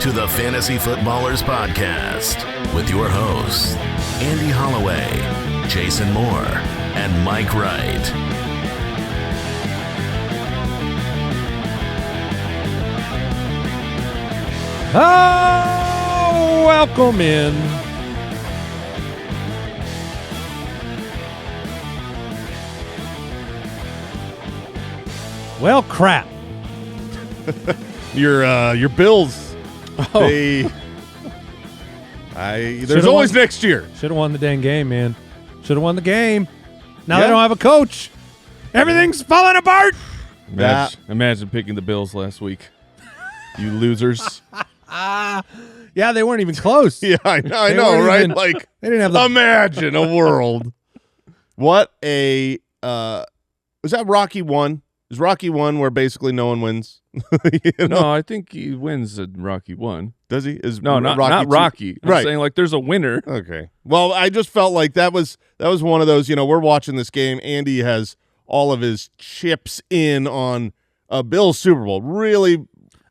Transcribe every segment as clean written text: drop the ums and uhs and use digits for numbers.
to the Fantasy Footballers Podcast with your hosts, Andy Holloway, Jason Moore, and Mike Wright. Oh, welcome in. Well, crap. Your Bills. Oh. There's always next year. Should have won the dang game, man. Should have won the game. Now Yeah. they don't have a coach. Everything's falling apart. Imagine picking the Bills last week. You losers. Yeah, they weren't even close. Yeah, I They know, weren't right? even- Like, They didn't have the imagine a world. What a was that Rocky 1? Is Rocky 1 where basically no one wins? You know? No, I think he wins at Rocky 1. Does he? Is No, not Rocky 2? Rocky. I'm Right. saying like there's a winner. Okay. Well, I just felt like that was one of those, we're watching this game. Andy has all of his chips in on a Bills Super Bowl. Really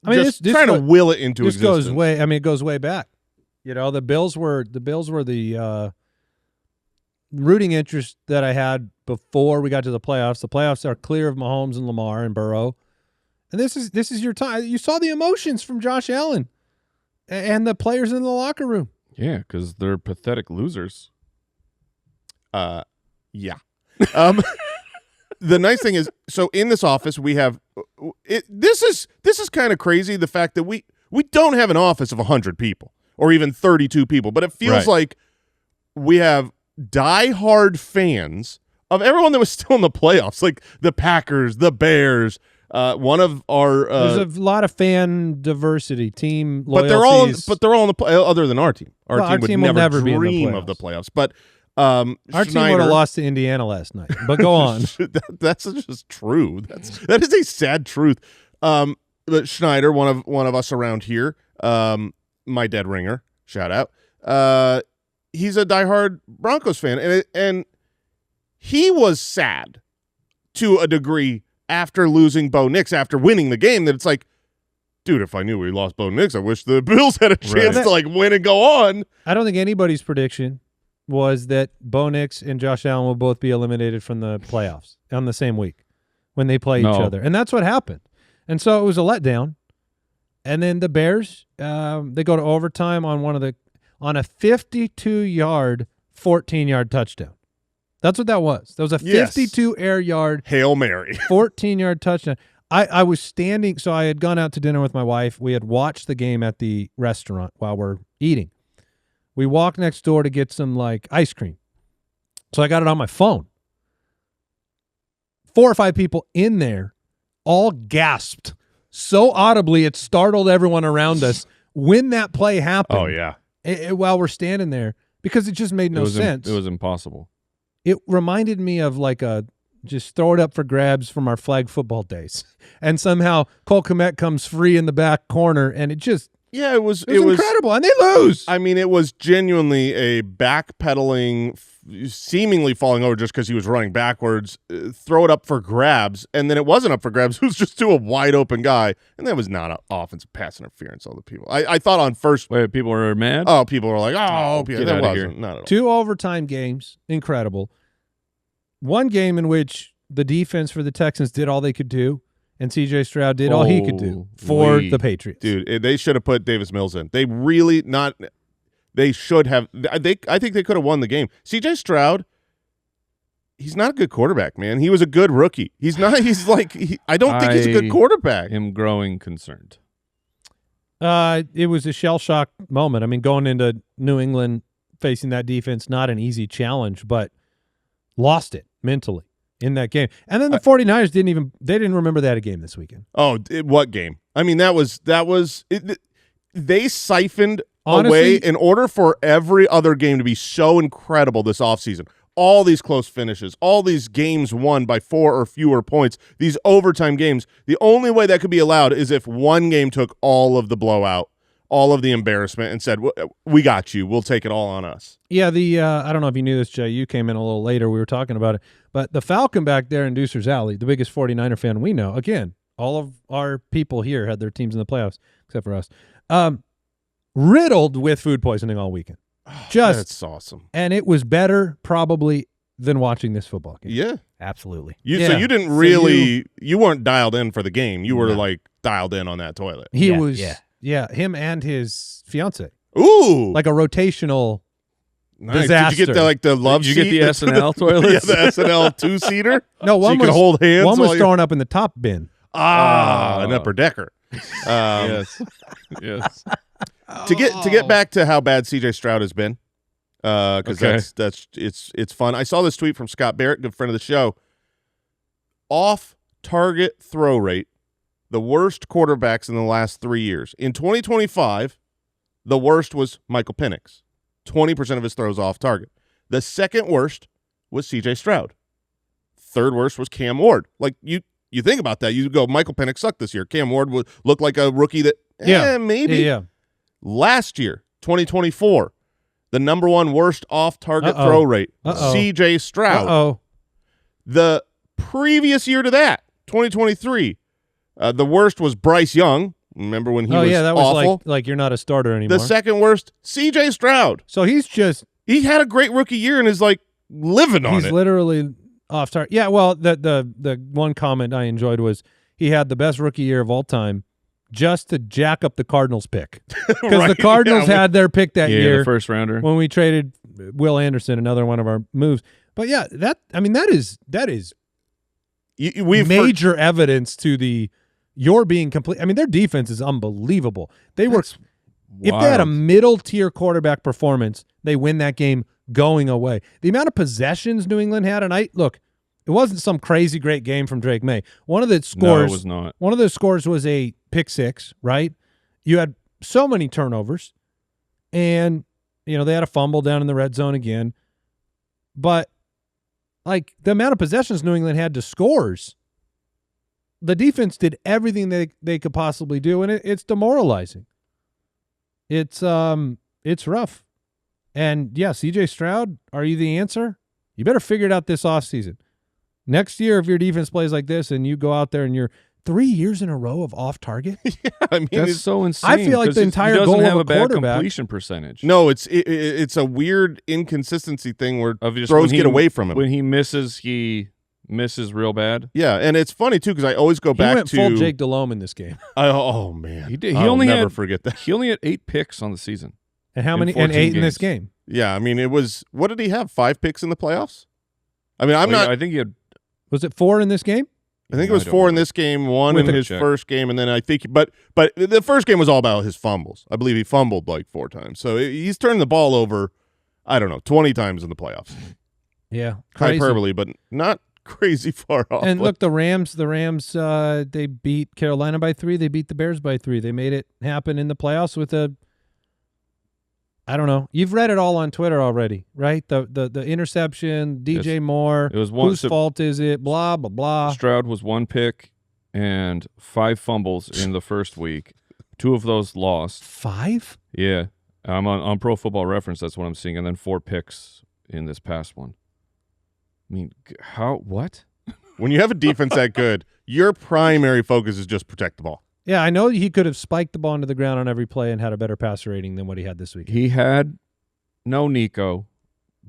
just trying to will it into This existence. goes way. I mean, it goes way back. The Bills were the rooting interest that I had before we got to the playoffs. The playoffs are clear of Mahomes and Lamar and Burrow, and this is your time. You saw the emotions from Josh Allen and the players in the locker room. Yeah, because they're pathetic losers. Yeah. The nice thing is, so in this office we have this is kind of crazy, the fact that we don't have an office of 100 people or even 32 people, but it feels Right. like we have diehard fans of everyone that was still in the playoffs, like the Packers, the Bears. One of our There's a lot of fan diversity, team but loyalties. they're all in the play other than our team. Our Well, team would never never be in the dream of the playoffs. But our team would Schneider- have lost to Indiana last night. But go on. That's just true. That is a sad truth. But Schneider, one of us around here, my dead ringer, shout out. He's a diehard Broncos fan, and he was sad to a degree after losing Bo Nix, after winning the game. That it's like, dude, if I knew we lost Bo Nix, I wish the Bills had a chance to win and go on. I don't think anybody's prediction was that Bo Nix and Josh Allen will both be eliminated from the playoffs on the same week when they play each other. And that's what happened. And so it was a letdown. And then the Bears, they go to overtime on on a 52-yard, 14-yard touchdown. That's what that was. That was a 52 air yard, Hail Mary. 14-yard touchdown. I was standing, so I had gone out to dinner with my wife. We had watched the game at the restaurant while we're eating. We walked next door to get some ice cream. So I got it on my phone. 4 or 5 people in there all gasped so audibly it startled everyone around us when that play happened. Oh, yeah. While we're standing there, because it just made no sense. It was impossible. It reminded me of just throw it up for grabs from our flag football days. And somehow Cole Kmet comes free in the back corner, and it was incredible, and they lose. I mean, it was genuinely a backpedaling, seemingly falling over just because he was running backwards, throw it up for grabs, and then it wasn't up for grabs. It was just to a wide open guy, and that was not an offensive pass interference. All the people, I thought on first. Wait, people were mad? Oh, people were like, oh, get that outta wasn't. here. Not at all. 2 overtime games, incredible. One game in which the defense for the Texans did all they could do, and C.J. Stroud did all he could do for the Patriots. Dude, they should have put Davis Mills in. They really not. They should have. I think they could have won the game. C.J. Stroud, he's not a good quarterback, man. He was a good rookie. He's not. I don't think he's a good quarterback. I'm growing concerned. It was a shell-shock moment. I mean, going into New England facing that defense, not an easy challenge, but lost it mentally in that game. And then the 49ers didn't remember they had a game this weekend. Oh, what game? I mean, that was it, they siphoned Honestly, away in order for every other game to be so incredible this offseason. All these close finishes, all these games won by 4 or fewer points, these overtime games, the only way that could be allowed is if one game took all of the blowout, all of the embarrassment, and said, we got you. We'll take it all on us. Yeah, I don't know if you knew this, Jay. You came in a little later. We were talking about it. But the Falcon back there in Deucer's Alley, the biggest 49er fan we know, again, all of our people here had their teams in the playoffs, except for us. riddled with food poisoning all weekend. That's awesome. And it was better probably than watching this football game. Yeah. Absolutely. So you didn't really you weren't dialed in for the game. You were like dialed in on that toilet. He was him and his fiance. Ooh. Like a rotational nice. disaster. Did you get the love Did seat? you get the SNL toilet? Yeah, the SNL 2-seater? No, one so you was could hold hands. One was while thrown up in the top bin. an upper decker. Yes. Yes. To get back to how bad CJ Stroud has been, because it's fun. I saw this tweet from Scott Barrett, good friend of the show. Off target throw rate, the worst quarterbacks in the last 3 years. In 2025, the worst was Michael Penix, 20% of his throws off target. The second worst was CJ Stroud. Third worst was Cam Ward. Like you think about that, you go Michael Penix sucked this year. Cam Ward would look like a rookie that maybe. Yeah. Last year, 2024, the number one worst off-target throw rate, CJ Stroud. The previous year to that, 2023, the worst was Bryce Young. Remember when he was that was awful? like you're not a starter anymore. The second worst, CJ Stroud. So he had a great rookie year and is like living on it. He's literally off target. Yeah, well, the one comment I enjoyed was he had the best rookie year of all time, just to jack up the Cardinals pick. Because the Cardinals had their pick that year. The first rounder. When we traded Will Anderson, another one of our moves. But yeah, that is major evidence to you're being complete. I mean, their defense is unbelievable. If they had a middle tier quarterback performance, they win that game going away. The amount of possessions New England had, and it wasn't some crazy great game from Drake May. One of the scores, no, it was not. One of the scores was a pick six, right? You had so many turnovers, and they had a fumble down in the red zone again. But like the amount of possessions New England had to scores, the defense did everything they could possibly do, and it's demoralizing. It's rough. And yeah, CJ Stroud, are you the answer? You better figure it out this offseason. Next year, if your defense plays like this and you go out there and you're 3 years in a row of off target, I mean, that's so insane. I feel like the entire goal of a quarterback, bad completion percentage. No, it's a weird inconsistency thing where throws get away from him. When he misses real bad. Yeah, and it's funny too because I always go back went to full Jake Delhomme in this game. Oh man, he did. I'll never forget that. He only had 8 picks on the season. And how many? And 8 games in this game. Yeah, I mean it was. What did he have? 5 picks in the playoffs. I mean, I think he had. Was it 4 in this game? I think it was 4 in this game, 1 in his first game, and then I think. But the first game was all about his fumbles. I believe he fumbled like 4 times. So he's turned the ball over. I don't know, 20 times in the playoffs. Yeah, crazy. Hyperbole, but not crazy far off. And look, the Rams, they beat Carolina by 3. They beat the Bears by 3. They made it happen in the playoffs with I don't know. You've read it all on Twitter already, right? The interception, DJ Moore. It was whose fault is it? Blah blah blah. Stroud was 1 pick and 5 fumbles in the first week. 2 of those lost. 5? Yeah, I'm on Pro Football Reference. That's what I'm seeing, and then 4 picks in this past one. I mean, what? When you have a defense that good, your primary focus is just protect the ball. Yeah, I know he could have spiked the ball into the ground on every play and had a better passer rating than what he had this week. He had no Nico,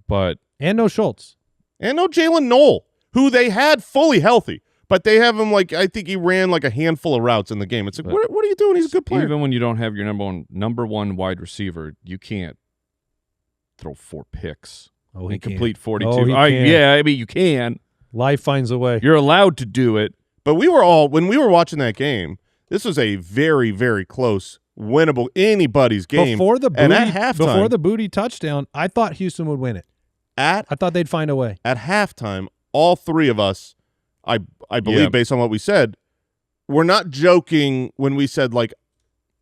and no Schultz. And no Jalen Noel, who they had fully healthy. But they have him I think he ran like a handful of routes in the game. It's like, what are you doing? He's a good player. Even when you don't have your number one wide receiver, you can't throw 4 picks. Oh, he complete 42. I mean, you can. Life finds a way. You're allowed to do it. But when we were watching that game, this was a very, very close, winnable, anybody's game. Before the booty touchdown, I thought Houston would win it. I thought they'd find a way. At halftime, all 3 of us, I believe, based on what we said, we're not joking when we said,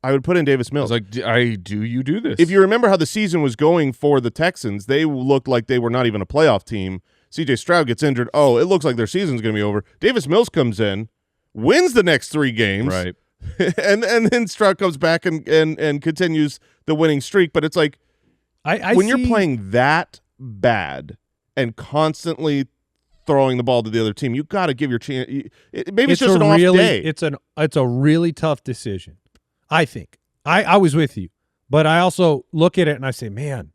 I would put in Davis Mills. I was like, do you do this? If you remember how the season was going for the Texans, they looked like they were not even a playoff team. CJ Stroud gets injured. Oh, it looks like their season's going to be over. Davis Mills comes in, wins the next 3 games, right? and then Stroud comes back and continues the winning streak. But it's like when you're playing that bad and constantly throwing the ball to the other team, you got to give your chance. Maybe it's just an off day. It's a really tough decision. I think I was with you, But I also look at it and I say, man,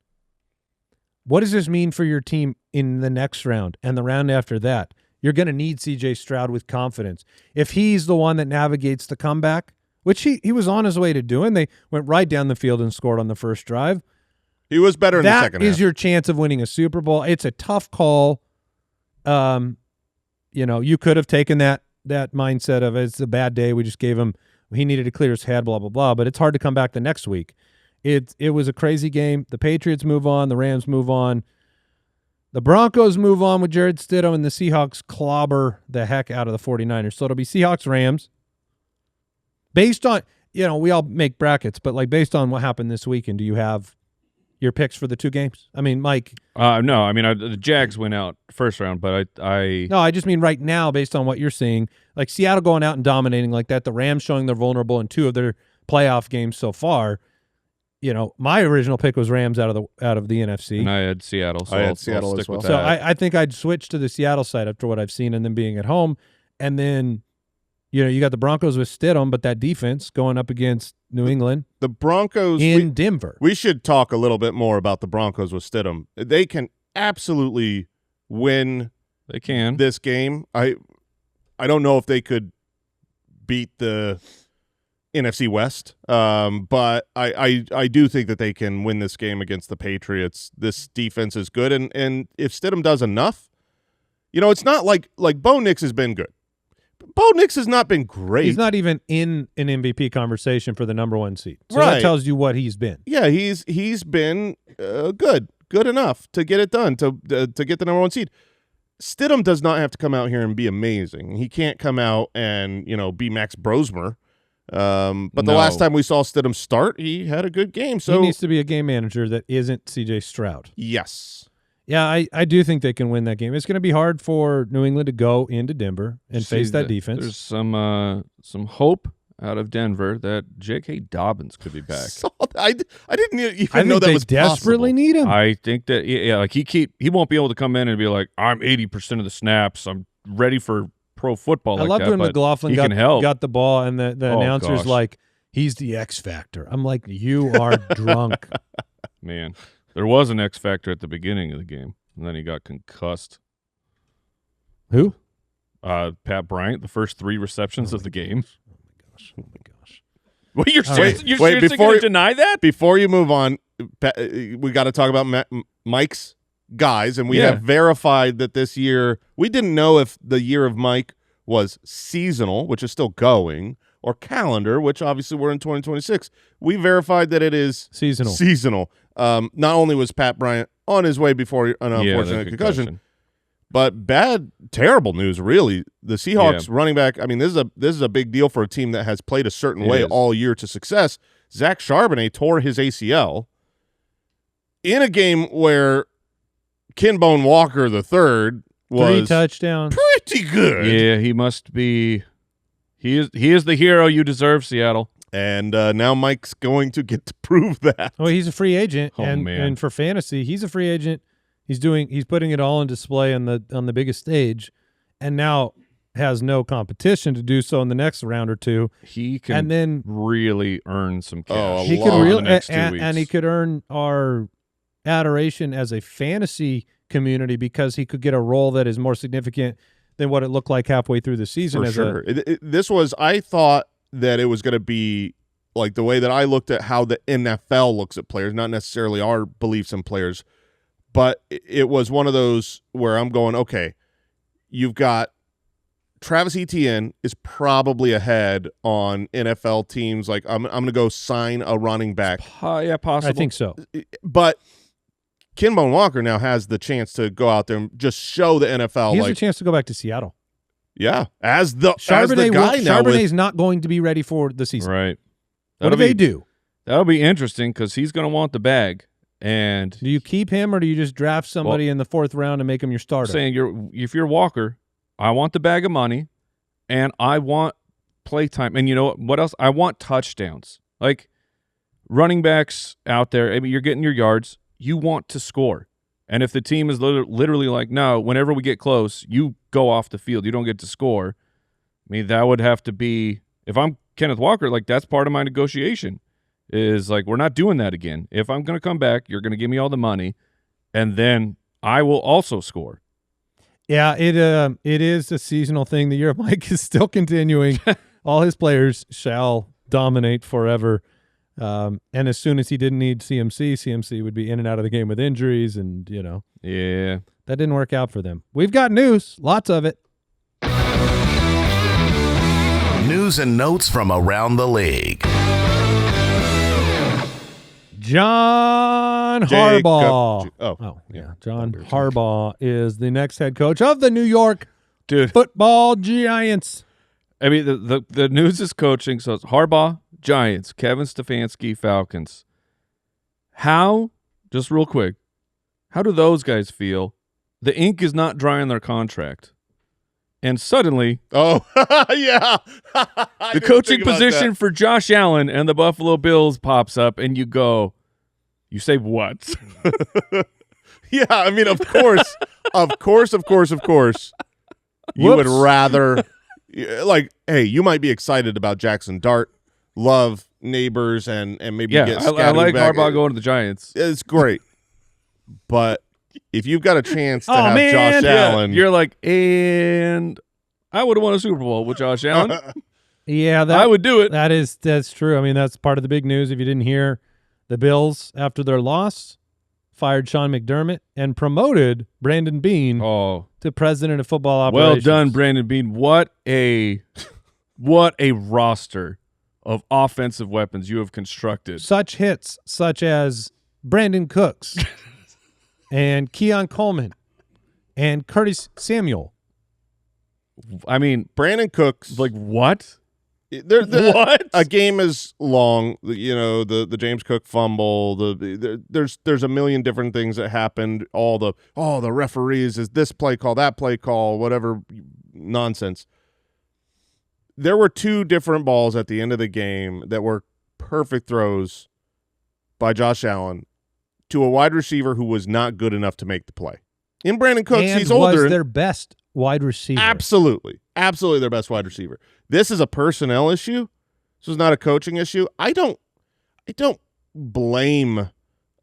what does this mean for your team in the next round and the round after that? You're going to need C.J. Stroud with confidence. If he's the one that navigates the comeback, which he was on his way to doing, they went right down the field and scored on the first drive. He was better in the second half. That is your chance of winning a Super Bowl. It's a tough call. You could have taken that mindset of it's a bad day. We just gave him – he needed to clear his head, blah, blah, blah. But it's hard to come back the next week. It was a crazy game. The Patriots move on. The Rams move on. The Broncos move on with Jared Stidham, and the Seahawks clobber the heck out of the 49ers. So it'll be Seahawks-Rams. Based on – we all make brackets, but like based on what happened this weekend, do you have your picks for the two games? I mean, Mike. No, I mean the Jags went out first round, but No, I just mean right now, based on what you're seeing, like Seattle going out and dominating like that, the Rams showing they're vulnerable in two of their playoff games so far. My original pick was Rams out of the NFC, and I had Seattle. So I had I'll Seattle stick as well. with so that. I think I'd switch to the Seattle side after what I've seen and them being at home, and then you got the Broncos with Stidham, but that defense going up against New England. The Broncos in Denver. We should talk a little bit more about the Broncos with Stidham. They can absolutely win. They can this game. I don't know if they could beat the NFC West, but I do think that they can win this game against the Patriots. This defense is good, and if Stidham does enough, it's not like Bo Nix has been good. Bo Nix has not been great. He's not even in an MVP conversation for the number one seed. So Right. that tells you what he's been. Yeah, he's been good enough to get it done, to get the number one seed. Stidham does not have to come out here and be amazing. He can't come out and be Max Brosmer. But the last time we saw Stidham start, he had a good game. So he needs to be a game manager that isn't C.J. Stroud. Yes. Yeah, I do think they can win that game. It's going to be hard for New England to go into Denver and face that defense. There's some hope out of Denver that J.K. Dobbins could be back. I didn't even know that was they desperately possible. need him. I think that like he won't be able to come in and be like, I'm 80% of the snaps. I'm ready for pro football. I loved when McLaughlin got the ball and the announcer's like, he's the X factor. I'm like, you are drunk. Man, there was an X factor at the beginning of the game, and then he got concussed. Who? Pat Bryant, the first 3 receptions of the game. Oh my gosh. Wait, you're Wait, seriously going to deny that? Before you move on, we got to talk about Mike's guys, and we have verified that this year we didn't know if the year of Mike was seasonal, which is still going, or calendar, which obviously we're in 2026. We verified that it is seasonal. Not only was Pat Bryant on his way before an unfortunate concussion, but terrible news, really. The Seahawks running back, I mean, this is a big deal for a team that has played a certain way all year to success. Zach Charbonnet tore his ACL in a game where Kinbone Walker III was 3 touchdowns. pretty good. Yeah, he must be. He is the hero you deserve, Seattle. And now Mike's going to get to prove that. Oh, he's a free agent, man. and for fantasy, he's a free agent. He's putting it all on display on the biggest stage, and now has no competition to do so in the next round or two. He can and then really earn some cash. he could in really the next 2 weeks. and he could earn our adoration as a fantasy community because he could get a role that is more significant than what it looked like halfway through the season. For sure. I thought that it was going to be like the way that I looked at how the NFL looks at players, not necessarily our beliefs in players, but it was one of those where I'm going, okay, you've got Travis Etienne is probably ahead on NFL teams. Like I'm going to go sign a running back. Yeah, possible. I think so. But Kinbone Walker now has the chance to go out there and just show the NFL. He has a chance to go back to Seattle. Yeah, as the Charbonnet guy now. Charbonnet's not going to be ready for the season. Right. What do they do? That'll be interesting because he's going to want the bag. And do you keep him or do you just draft somebody in the 4th round and make him your starter? If you're Walker, I want the bag of money, and I want play time. And you know what else? I want touchdowns. Like running backs out there, I mean, you're getting your yards. You want to score. And if the team is literally like, no, whenever we get close, you go off the field. You don't get to score. I mean, that would have to be – if I'm Kenneth Walker, like that's part of my negotiation. is like, we're not doing that again. If I'm going to come back, you're going to give me all the money, and then I will also score. Yeah, it is a seasonal thing. The year of Mike is still continuing. All his players shall dominate forever. And as soon as he didn't need CMC would be in and out of the game with injuries, and Yeah. that didn't work out for them. We've got news, lots of it. News and notes from around the league. John Harbaugh. John Harbaugh is the next head coach of the New York Football Giants. I mean, the news is coaching, so it's Harbaugh, Giants, Kevin Stefanski, Falcons. How, just real quick, how do those guys feel? The ink is not dry on their contract. And suddenly, yeah, the coaching position for Josh Allen and the Buffalo Bills pops up, and you say what? Yeah, I mean, of course. You would rather, like, hey, you might be excited about Jaxson Dart, love neighbors, and maybe get scattered I like back. Harbaugh going to the Giants. It's great, but if you've got a chance to have Josh Allen, you're like, and I would have won a Super Bowl with Josh Allen. Yeah, I would do it. That's true. I mean, that's part of the big news. If you didn't hear, the Bills, after their loss, fired Sean McDermott and promoted Brandon Beane to president of football operations. Well done, Brandon Beane. What a roster of offensive weapons you have constructed. Such hits such as Brandon Cooks and Keon Coleman and Curtis Samuel. I mean, Brandon Cooks, like what? What? A game is long. The James Cook fumble. There's a million different things that happened. All the referees, is this play call, that play call, whatever nonsense. There were two different balls at the end of the game that were perfect throws by Josh Allen to a wide receiver who was not good enough to make the play. In Brandon Cooks, and he's older. Was their best wide receiver. Absolutely their best wide receiver. This is a personnel issue. This is not a coaching issue. I don't blame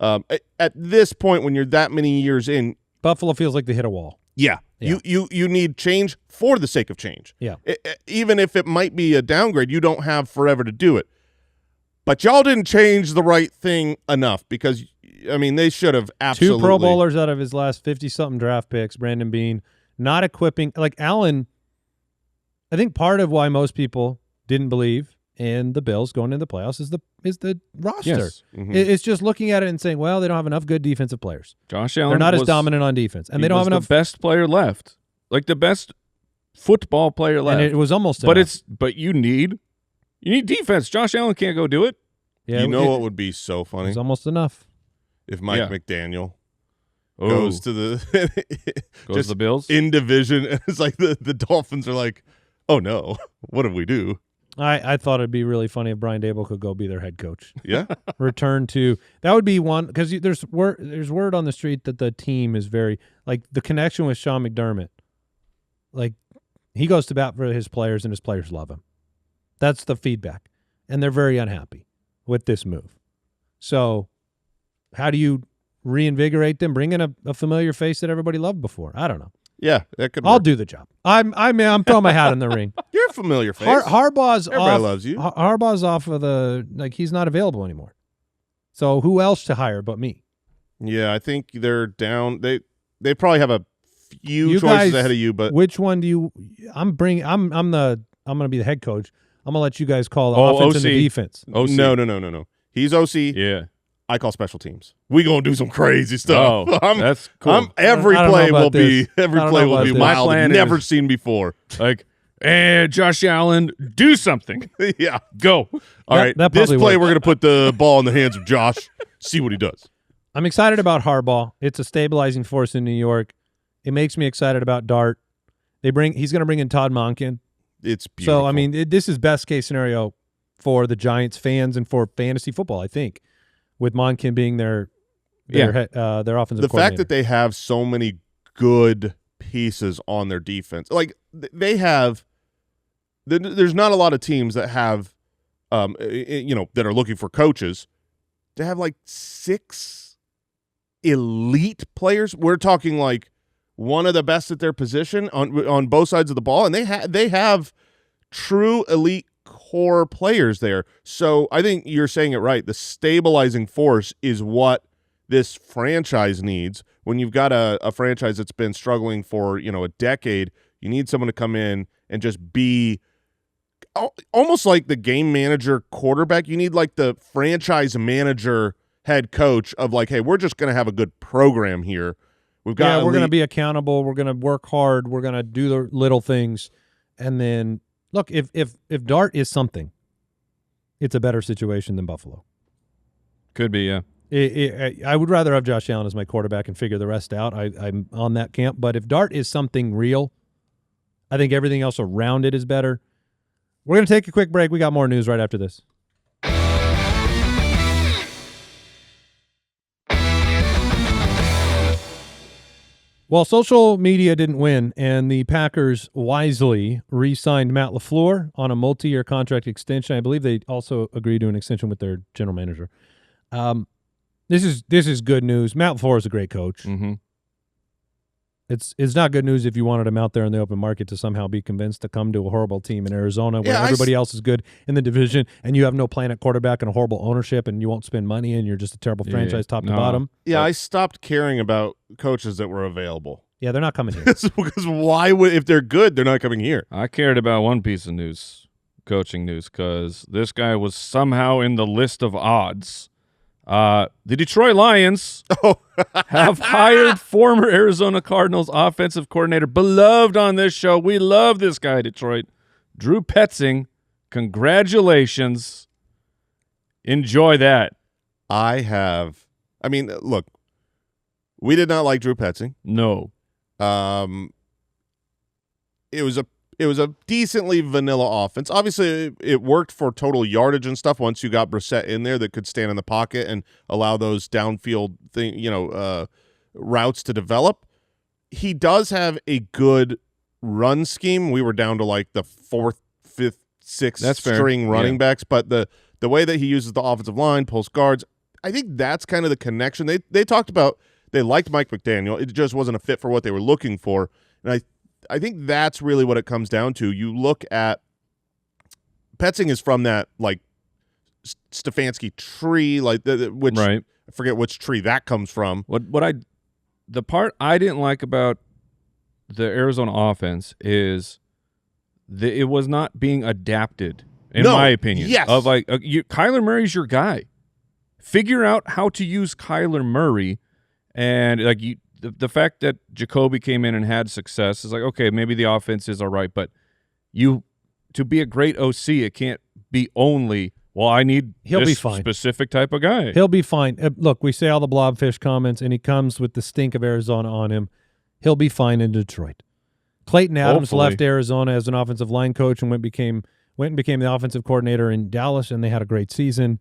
at this point when you're that many years in. Buffalo feels like they hit a wall. Yeah. You need change for the sake of change. Yeah. Even if it might be a downgrade, you don't have forever to do it. But y'all didn't change the right thing enough because, I mean, they should have absolutely. 2 Pro Bowlers out of his last 50-something draft picks, Brandon Beane, not equipping. Like Allen, I think part of why most people didn't believe in the Bills going into the playoffs is the roster. Yes. Mm-hmm. It's just looking at it and saying, well, they don't have enough good defensive players. Josh Allen, they're not as dominant on defense, and they don't have enough. The best player left, like the best football player left. And it was almost. But you need defense. Josh Allen can't go do it. Yeah, what would be so funny? It's almost enough. If Mike McDaniel Ooh. goes to the goes to the Bills in division, and it's like the Dolphins are like, oh no, what do we do? I thought it'd be really funny if Brian Daboll could go be their head coach. Yeah, return to that would be one because there's word on the street that the team is very like the connection with Sean McDermott. Like he goes to bat for his players and his players love him. That's the feedback, and they're very unhappy with this move. So, how do you reinvigorate them? Bring in a familiar face that everybody loved before. I don't know. Yeah, that could. I'll work. do the job. I'm throwing my hat in the ring. You're a familiar face. Harbaugh's Everybody off. loves you. Harbaugh's off of he's not available anymore. So who else to hire but me? Yeah, I think they're down. They probably have a few You choices guys, ahead of you, but which one do you? I'm going to be the head coach. I'm going to let you guys call the offense and the defense. OC. No. He's OC. Yeah. I call special teams. We gonna do some crazy stuff. Oh, that's cool. Every play will be wild plan and never seen before. Like, and Josh Allen, do something. Yeah, go. All right. This play, we're gonna put the ball in the hands of Josh. See what he does. I'm excited about Harbaugh. It's a stabilizing force in New York. It makes me excited about Dart. He's going to bring in Todd Monken. It's beautiful. So I mean, this is best case scenario for the Giants fans and for fantasy football. I think. With Monken being their offensive coordinator. The fact that they have so many good pieces on their defense, like they have, there's not a lot of teams that have that are looking for coaches, to have like 6 elite players. We're talking like one of the best at their position on both sides of the ball, and they have true elite core players there. So I think you're saying it right. The stabilizing force is what this franchise needs. When you've got a franchise that's been struggling for, a decade, you need someone to come in and just be almost like the game manager quarterback. You need like the franchise manager head coach of like, hey, we're just going to have a good program here. We're going to be accountable. We're going to work hard. We're going to do the little things. And then look, if Dart is something, it's a better situation than Buffalo. Could be, yeah. I would rather have Josh Allen as my quarterback and figure the rest out. I'm on that camp. But if Dart is something real, I think everything else around it is better. We're going to take a quick break. We got more news right after this. Well, social media didn't win, and the Packers wisely re-signed Matt LaFleur on a multi-year contract extension. I believe they also agreed to an extension with their general manager. This is good news. Matt LaFleur is a great coach. Mm-hmm. It's not good news if you wanted him out there in the open market to somehow be convinced to come to a horrible team in Arizona where everybody else is good in the division and you have no plan at quarterback and a horrible ownership and you won't spend money and you're just a terrible franchise top to bottom. Yeah, I stopped caring about coaches that were available. Yeah, they're not coming here. Because why would, if they're good, they're not coming here? I cared about one piece of news, coaching news, because this guy was somehow in the list of odds. The Detroit Lions have hired former Arizona Cardinals offensive coordinator, beloved on this show. We love this guy, Detroit. Drew Petzing. Congratulations. Enjoy that. Look, we did not like Drew Petzing. No. It was a decently vanilla offense. Obviously, it worked for total yardage and stuff once you got Brissett in there that could stand in the pocket and allow those downfield routes to develop. He does have a good run scheme. We were down to like the 4th, 5th, 6th string running backs, but the way that he uses the offensive line, pulls guards, I think that's kind of the connection. They talked about they liked Mike McDaniel. It just wasn't a fit for what they were looking for. And I think that's really what it comes down to. You look at Petzing is from that like Stefanski tree, like which right. I forget which tree that comes from. The part I didn't like about the Arizona offense is it was not being adapted, in my opinion. Yes. Of like Kyler Murray's your guy. Figure out how to use Kyler Murray, and like the fact that Jacoby came in and had success is like, okay, maybe the offense is all right, but to be a great OC, it can't be only, well, I need this specific type of guy. He'll be fine. Look, we say all the blobfish comments, and he comes with the stink of Arizona on him. He'll be fine in Detroit. Clayton Adams left Arizona as an offensive line coach and went and became the offensive coordinator in Dallas, and they had a great season.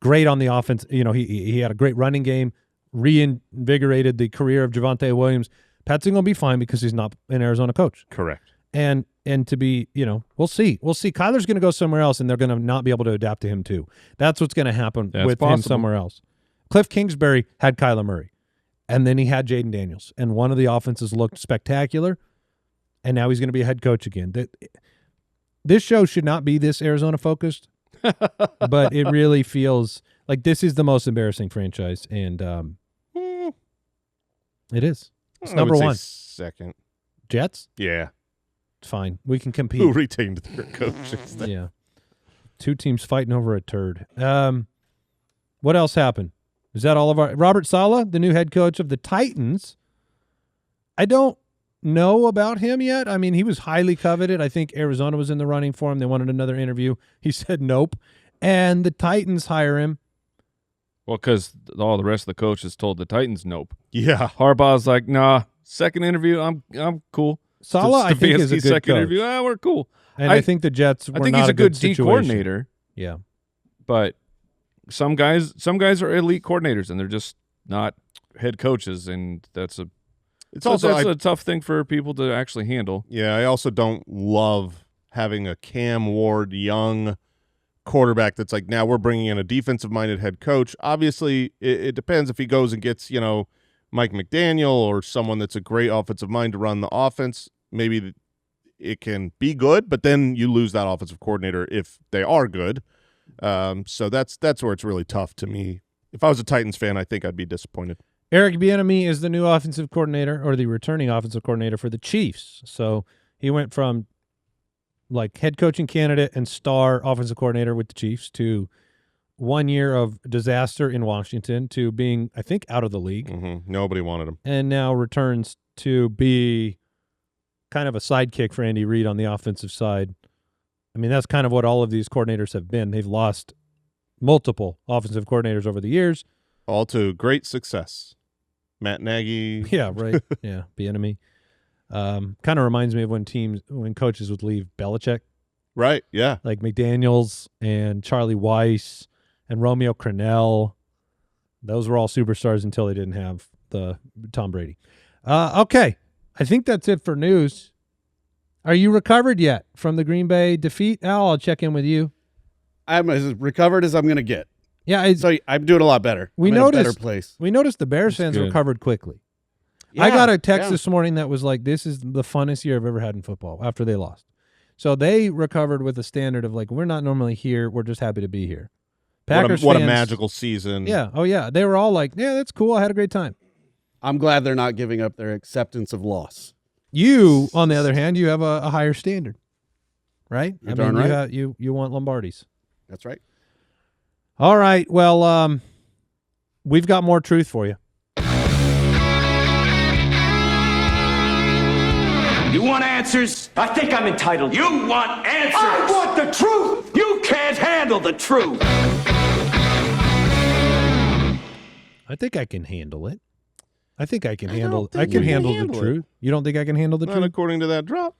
Great on the offense. He had a great running game. Reinvigorated the career of Javonte Williams. Petzing will be fine because he's not an Arizona coach. Correct. And to be, we'll see. Kyler's going to go somewhere else, and they're going to not be able to adapt to him too. That's what's going to happen him somewhere else. Cliff Kingsbury had Kyler Murray, and then he had Jayden Daniels, and one of the offenses looked spectacular, and now he's going to be a head coach again. This show should not be this Arizona-focused, but it really feels like this is the most embarrassing franchise, and it is. It's number one. Second. Jets? Yeah. It's fine. We can compete. Who retained their coaches? Yeah. 2 teams fighting over a turd. What else happened? Is that all of our... Robert Saleh, the new head coach of the Titans. I don't know about him yet. I mean, he was highly coveted. I think Arizona was in the running for him. They wanted another interview. He said nope. And the Titans hire him. Well, because all the rest of the coaches told the Titans nope. Yeah. Harbaugh's like, nah, second interview, I'm cool. Saleh, I think, is a good second coach. interview, we're cool. And I think the Jets were I think not he's a good D situation. coordinator. Yeah. But some guys are elite coordinators, and they're just not head coaches, and that's a tough thing for people to actually handle. Yeah, I also don't love having a Cam Ward young quarterback that's like, now we're bringing in a defensive-minded head coach. Obviously, it depends if he goes and gets, Mike McDaniel or someone that's a great offensive mind to run the offense. Maybe it can be good, but then you lose that offensive coordinator if they are good. So that's where it's really tough to me. If I was a Titans fan, I think I'd be disappointed. Eric Bieniemy is the new offensive coordinator, or the returning offensive coordinator for the Chiefs. So he went from like head coaching candidate and star offensive coordinator with the Chiefs to 1 year of disaster in Washington to being, I think, out of the league. Mm-hmm. Nobody wanted him. And now returns to be kind of a sidekick for Andy Reid on the offensive side. I mean, that's kind of what all of these coordinators have been. They've lost multiple offensive coordinators over the years. All to great success. Matt Nagy. Yeah, right. Yeah, Bieniemy. Kind of reminds me of when coaches would leave Belichick. Right, yeah. Like McDaniels and Charlie Weiss and Romeo Crennel. Those were all superstars until they didn't have the Tom Brady. Okay, I think that's it for news. Are you recovered yet from the Green Bay defeat? Al, I'll check in with you. I'm as recovered as I'm going to get. Yeah, so I'm doing a lot better. I'm in a better place. We noticed the Bears fans recovered quickly. I got a text this morning that was like, this is the funnest year I've ever had in football after they lost. So they recovered with a standard of like, we're not normally here. We're just happy to be here. Packers what a fans, magical season. Yeah. Oh, yeah. They were all like, yeah, that's cool. I had a great time. I'm glad they're not giving up their acceptance of loss. You, on the other hand, you have a higher standard, right? You're darn right. You want Lombardis. That's right. All right. Well, we've got more truth for you. You want answers? I think I'm entitled. You want answers? I want the truth. You can't handle the truth. I think I can handle it. I think I can handle. I can handle the truth. You don't think I can handle the truth? Not according to that drop.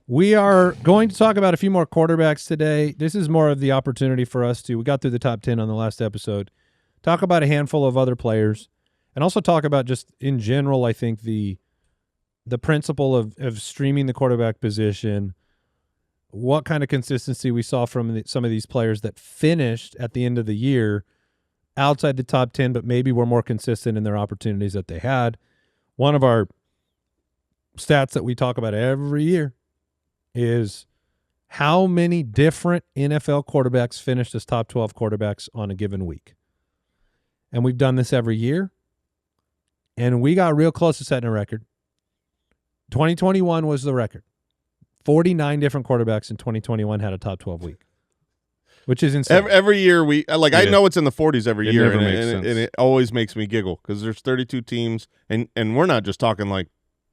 We are going to talk about a few more quarterbacks today. This is more of the opportunity for us to. We got through the top 10 on the last episode. Talk about a handful of other players, and also talk about just in general. I think the principle of streaming the quarterback position, what kind of consistency we saw from some of these players that finished at the end of the year outside the top 10, but maybe were more consistent in their opportunities that they had. One of our stats that we talk about every year is how many different NFL quarterbacks finished as top 12 quarterbacks on a given week. And we've done this every year, and we got real close to setting a record. 2021 was the record. 49 different quarterbacks in 2021 had a top 12 week, which is insane. Every year I know it's in the 40s every year, and it always makes me giggle because there's 32 teams, and we're not just talking like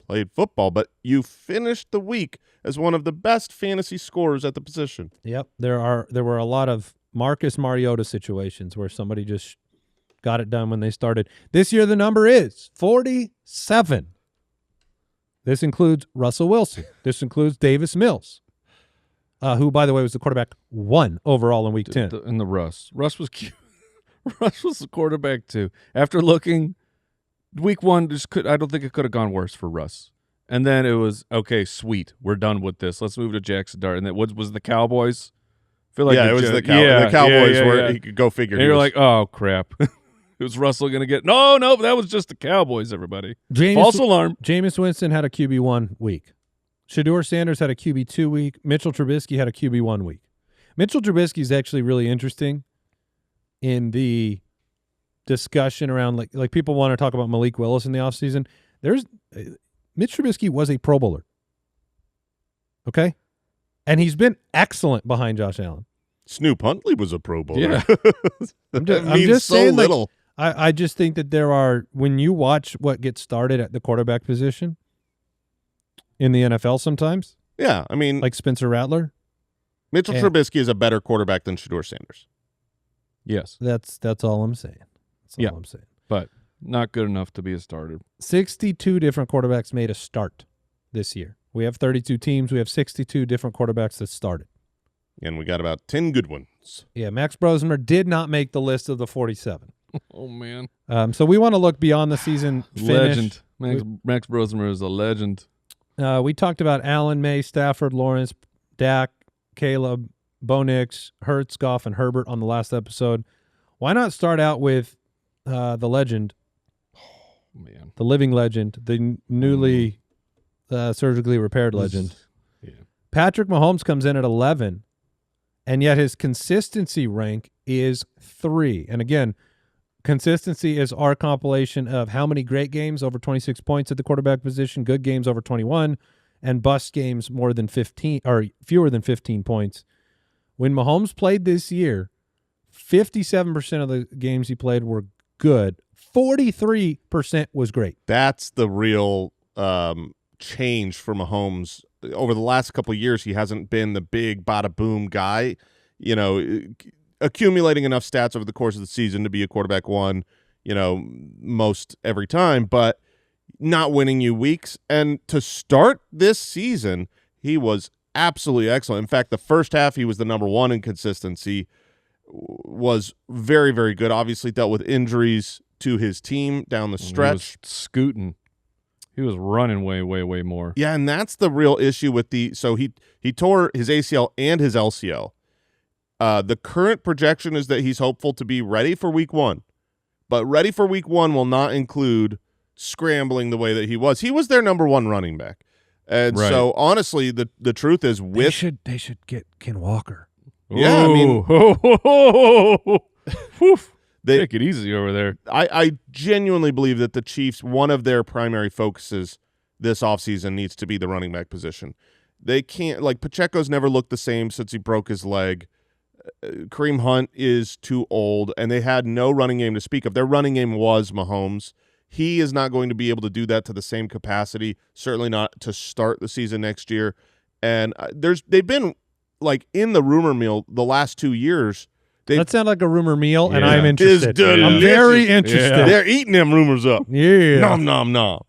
played football, but you finished the week as one of the best fantasy scorers at the position. Yep, there were a lot of Marcus Mariota situations where somebody just got it done when they started. This year the number is 47. This includes Russell Wilson. This includes Davis Mills, who, by the way, was the quarterback 1 overall in Week 10. And the Russ was cute. Russ was the quarterback too. After looking, Week 1 I don't think it could have gone worse for Russ. And then it was okay, sweet, we're done with this. Let's move to Jaxson Dart. And that was the Cowboys. I feel like it was the Cowboys where he could go figure. And you're like, oh crap. Was Russell going to get? No, that was just the Cowboys, everybody. False alarm. Jameis Winston had a QB1 week. Shedeur Sanders had a QB2 week. Mitchell Trubisky had a QB1 week. Mitchell Trubisky is actually really interesting in the discussion around like people want to talk about Malik Willis in the offseason. Mitch Trubisky was a Pro Bowler. Okay? And he's been excellent behind Josh Allen. Snoop Huntley was a Pro Bowler. Yeah. I'm just so saying, little. I just think that there are, when you watch what gets started at the quarterback position in the NFL sometimes. Yeah, I mean. Like Spencer Rattler. Mitchell Trubisky is a better quarterback than Shedeur Sanders. Yes. That's all I'm saying. That's all I'm saying. But not good enough to be a starter. 62 different quarterbacks made a start this year. We have 32 teams. We have 62 different quarterbacks that started. And we got about 10 good ones. Yeah, Max Brosmer did not make the list of the 47. Oh, man. So we want to look beyond the season finish. Legend. Max Brosmer is a legend. We talked about Allen, May, Stafford, Lawrence, Dak, Caleb, Bo Nix, Hurts, Goff, and Herbert on the last episode. Why not start out with the legend, Man. the living legend, the newly surgically repaired legend? Yeah. Patrick Mahomes comes in at 11, and yet his consistency rank is 3. And again, consistency is our compilation of how many great games over 26 points at the quarterback position, good games over 21, and bust games more than 15 or fewer than 15 points. When Mahomes played this year, 57% of the games he played were good. 43% was great. That's the real change for Mahomes. Over the last couple of years, he hasn't been the big bada boom guy, you know, accumulating enough stats over the course of the season to be a quarterback one, you know, most every time, but not winning you weeks. And to start this season, he was absolutely excellent. In fact, the first half, he was the number 1 in consistency, was very, very good. Obviously dealt with injuries to his team down the stretch. He was scooting. He was running way, way, way more. Yeah, and that's the real issue with so he tore his ACL and his LCL. The current projection is that he's hopeful to be ready for week 1. But ready for week 1 will not include scrambling the way that he was. He was their number 1 running back. And so honestly, the truth is they should get Ken Walker. Yeah, I mean, take it easy over there. I genuinely believe that the Chiefs, one of their primary focuses this offseason needs to be the running back position. They can't, like, Pacheco's never looked the same since he broke his leg. Kareem Hunt is too old, and they had no running game to speak of. Their running game was Mahomes. He is not going to be able to do that to the same capacity, certainly not to start the season next year. And they've been, like, in the rumor mill the last 2 years. That sounds like a rumor meal, and Yeah. I'm interested. Delicious. I'm very interested. Yeah. They're eating them rumors up. Yeah. Nom, nom, nom.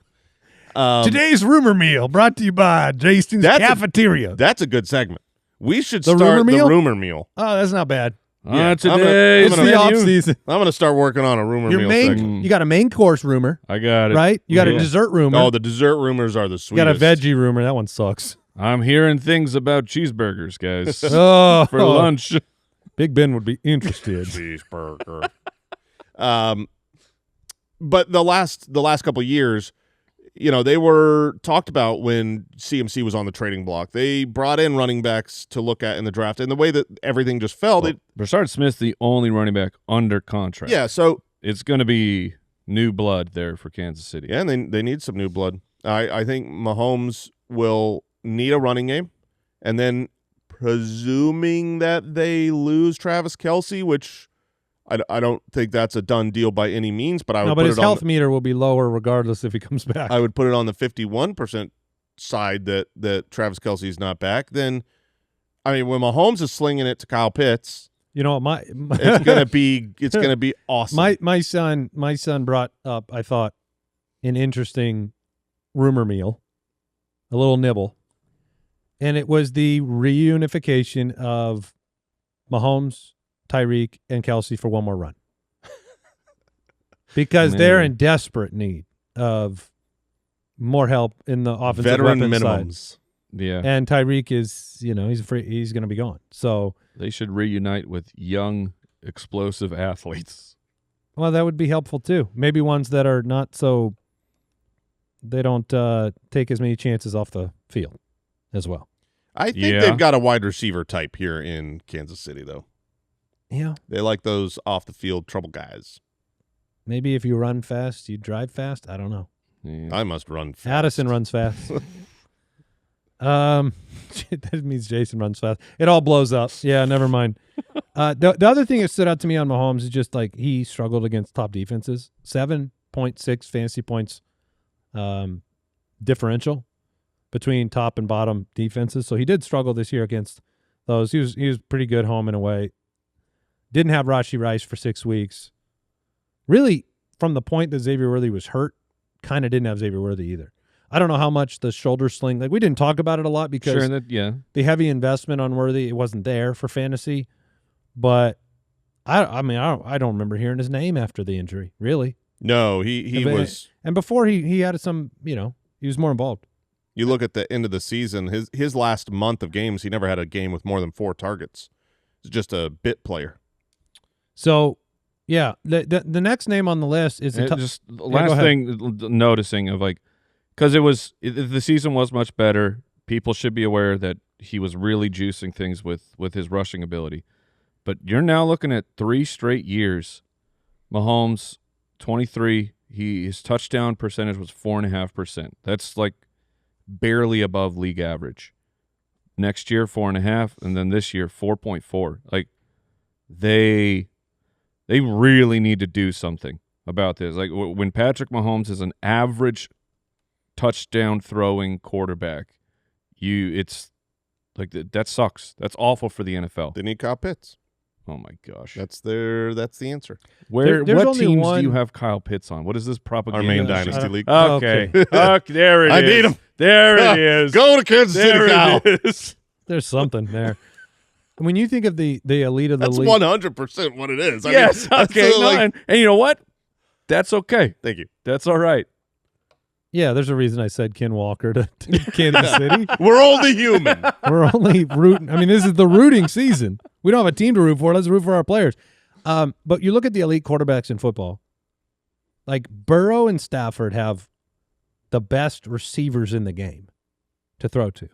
Today's rumor meal brought to you by Jason's Cafeteria. That's a good segment. We should The start rumor meal? the rumor meal. Oh, that's not bad. Yeah, Today's I'm It's the off menu. season. I'm going to start working on a rumor Your meal main, segment. you got a main course rumor, I got it. right? You got a Yeah. dessert rumor. Oh, the dessert rumors are the You sweetest. got a veggie rumor. That one sucks. I'm hearing things about cheeseburgers, guys, Oh, for lunch. Big Ben would be interested. cheeseburger. But the last couple of years, you know, they were talked about when CMC was on the trading block. They brought in running backs to look at in the draft, and the way that everything just fell, Rashard Smith's the only running back under contract. yeah. So It's going to be new blood there for Kansas City. yeah, and they need some new blood. I think Mahomes will need a running game, and then presuming that they lose Travis Kelce, which I don't think that's a done deal by any means, but I would No, but put his it on health meter will be lower regardless if he comes back. I would put it on the 51% side that Travis Kelce is not back. Then, I mean, when Mahomes is slinging it to Kyle Pitts, You know, it's gonna be awesome. my son brought up, I thought, an interesting rumor meal, a little nibble, and it was the reunification of Mahomes, Tyreek, and Kelce for one more run, because they're in desperate need of more help in the offensive Veteran weapon minimums. side. Yeah. And Tyreek is, you know, he's going to be gone. So, They should reunite with young, explosive athletes. well, that would be helpful too. Maybe ones that are not so, they don't take as many chances off the field as well. I think Yeah. they've got a wide receiver type here in Kansas City, though. Yeah. They like those off the field trouble guys. Maybe if you run fast, you drive fast. I don't know. Yeah. I must run fast. Addison runs fast. That means Jason runs fast. It all blows up. Yeah, never mind. The other thing that stood out to me on Mahomes is just like he struggled against top defenses. 7.6 fantasy points differential between top and bottom defenses. So he did struggle this year against those. He was pretty good home and away. Didn't have Rashee Rice for 6 weeks. Really, from the point that Xavier Worthy was hurt, kind of didn't have Xavier Worthy either. I don't know how much the shoulder sling, like we didn't talk about it a lot because the heavy investment on Worthy, it wasn't there for fantasy. But I don't remember hearing his name after the injury, really. No, he was. And before he had some, you know, he was more involved. You look at the end of the season, his last month of games, he never had a game with more than 4 targets. is just a bit player. So, yeah, the next name on the list is just last thing noticing of like, because the season was much better. People should be aware that he was really juicing things with his rushing ability. But you're now looking at 3 straight years. Mahomes, 23, his touchdown percentage was 4.5%. That's like barely above league average. Next year, 4.5%, and then this year, 4.4%. Like they really need to do something about this. Like when Patrick Mahomes is an average touchdown throwing quarterback, it's like that sucks. That's awful for the NFL. They need Kyle Pitts. Oh my gosh, that's the answer. There's what only teams one... do you have Kyle Pitts on? What is this propaganda? Our main dynasty league. Okay. Okay, there it is. I need him. There it is. Go to Kansas City, Kyle. There's something there. When you think of the elite of the league, that's 100% what it is. Yes. Okay. And you know what? That's okay. Thank you. That's all right. Yeah, there's a reason I said Ken Walker to Kansas City. We're only human. We're only rooting. I mean, this is the rooting season. We don't have a team to root for. Let's root for our players. But you look at the elite quarterbacks in football. Like Burrow and Stafford have the best receivers in the game to throw to.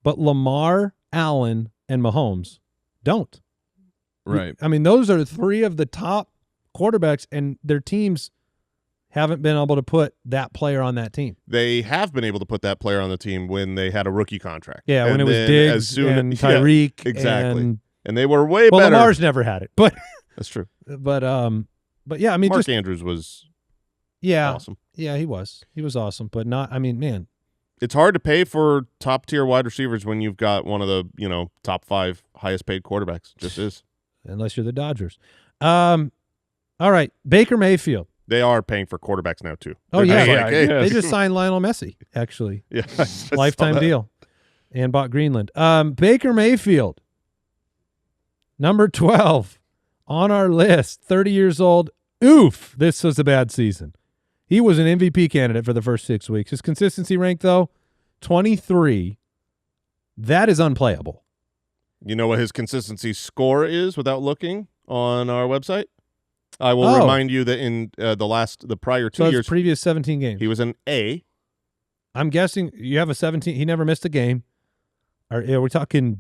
But Lamar, Allen, and Mahomes don't. Right. I mean, those are 3 of the top quarterbacks, and their teams haven't been able to put that player on that team. They have been able to put that player on the team when they had a rookie contract. Yeah, and when it was Diggs and Tyreek. Yeah, exactly. And they were way better. Lamar's never had it, but that's true. But yeah, I mean, Mark Andrews was awesome. Yeah, he was awesome, but not. I mean, man, it's hard to pay for top tier wide receivers when you've got one of the top 5 highest paid quarterbacks. Just is, unless you're the Dodgers. All right, Baker Mayfield. They are paying for quarterbacks now too. Oh They're yeah, hey. They just signed Lionel Messi actually. Yeah, lifetime deal, and bought Greenland. Baker Mayfield, number 12 on our list, 30 years old. Oof, this was a bad season. He was an MVP candidate for the first 6 weeks. His consistency rank though, 23. That is unplayable. You know what his consistency score is without looking on our website? I will remind you that in the prior 2 years, previous 17 games, he was an A. I'm guessing you have a 17. He never missed a game. Are we talking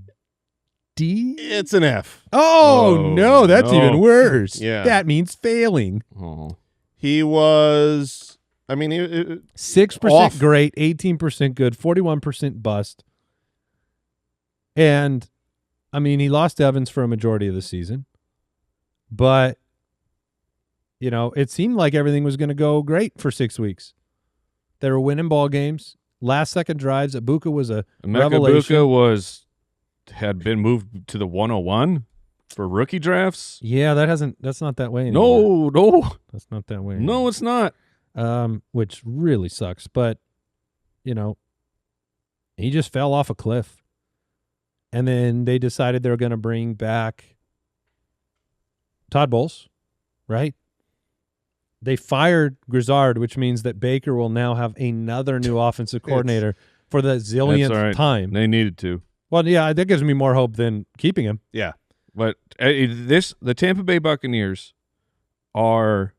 D? It's an F. Oh no, that's even worse. Yeah, that means failing. Oh, he was. I mean, 6% great, 18% good, 41% bust, and I mean he lost Evans for a majority of the season, but. It seemed like everything was going to go great for 6 weeks. They were winning ball games. Last-second drives. Ibuka was a revelation. Ibuka had been moved to the 101 for rookie drafts. Yeah, that's not that way anymore. No. That's not that way anymore. No, it's not. Which really sucks. But, he just fell off a cliff. And then they decided they were going to bring back Todd Bowles, right? They fired Grizzard, which means that Baker will now have another new offensive coordinator for the zillionth time. They needed to. Well, yeah, that gives me more hope than keeping him. Yeah. But the Tampa Bay Buccaneers are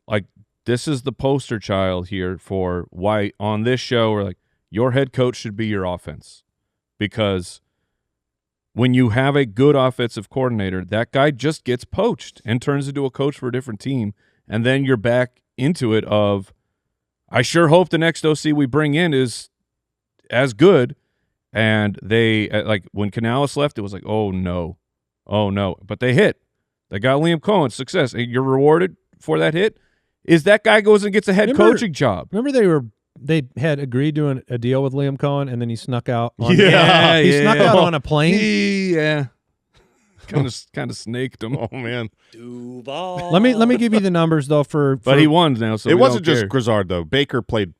like, this is the poster child here for why on this show we're like, your head coach should be your offense. Because when you have a good offensive coordinator, that guy just gets poached and turns into a coach for a different team. And then you're back into it of, I sure hope the next OC we bring in is as good. And they, like, when Canales left, it was like, oh, no. But they hit. They got Liam Cohen, success. And you're rewarded for that hit. Is that guy goes and gets a head coaching job. Remember they had agreed to a deal with Liam Cohen, and then he snuck out. He snuck out on a plane. Yeah. Kind of snaked him. Oh man. Duval. Let me give you the numbers though but he won now, so it wasn't just Grizzard though. Baker played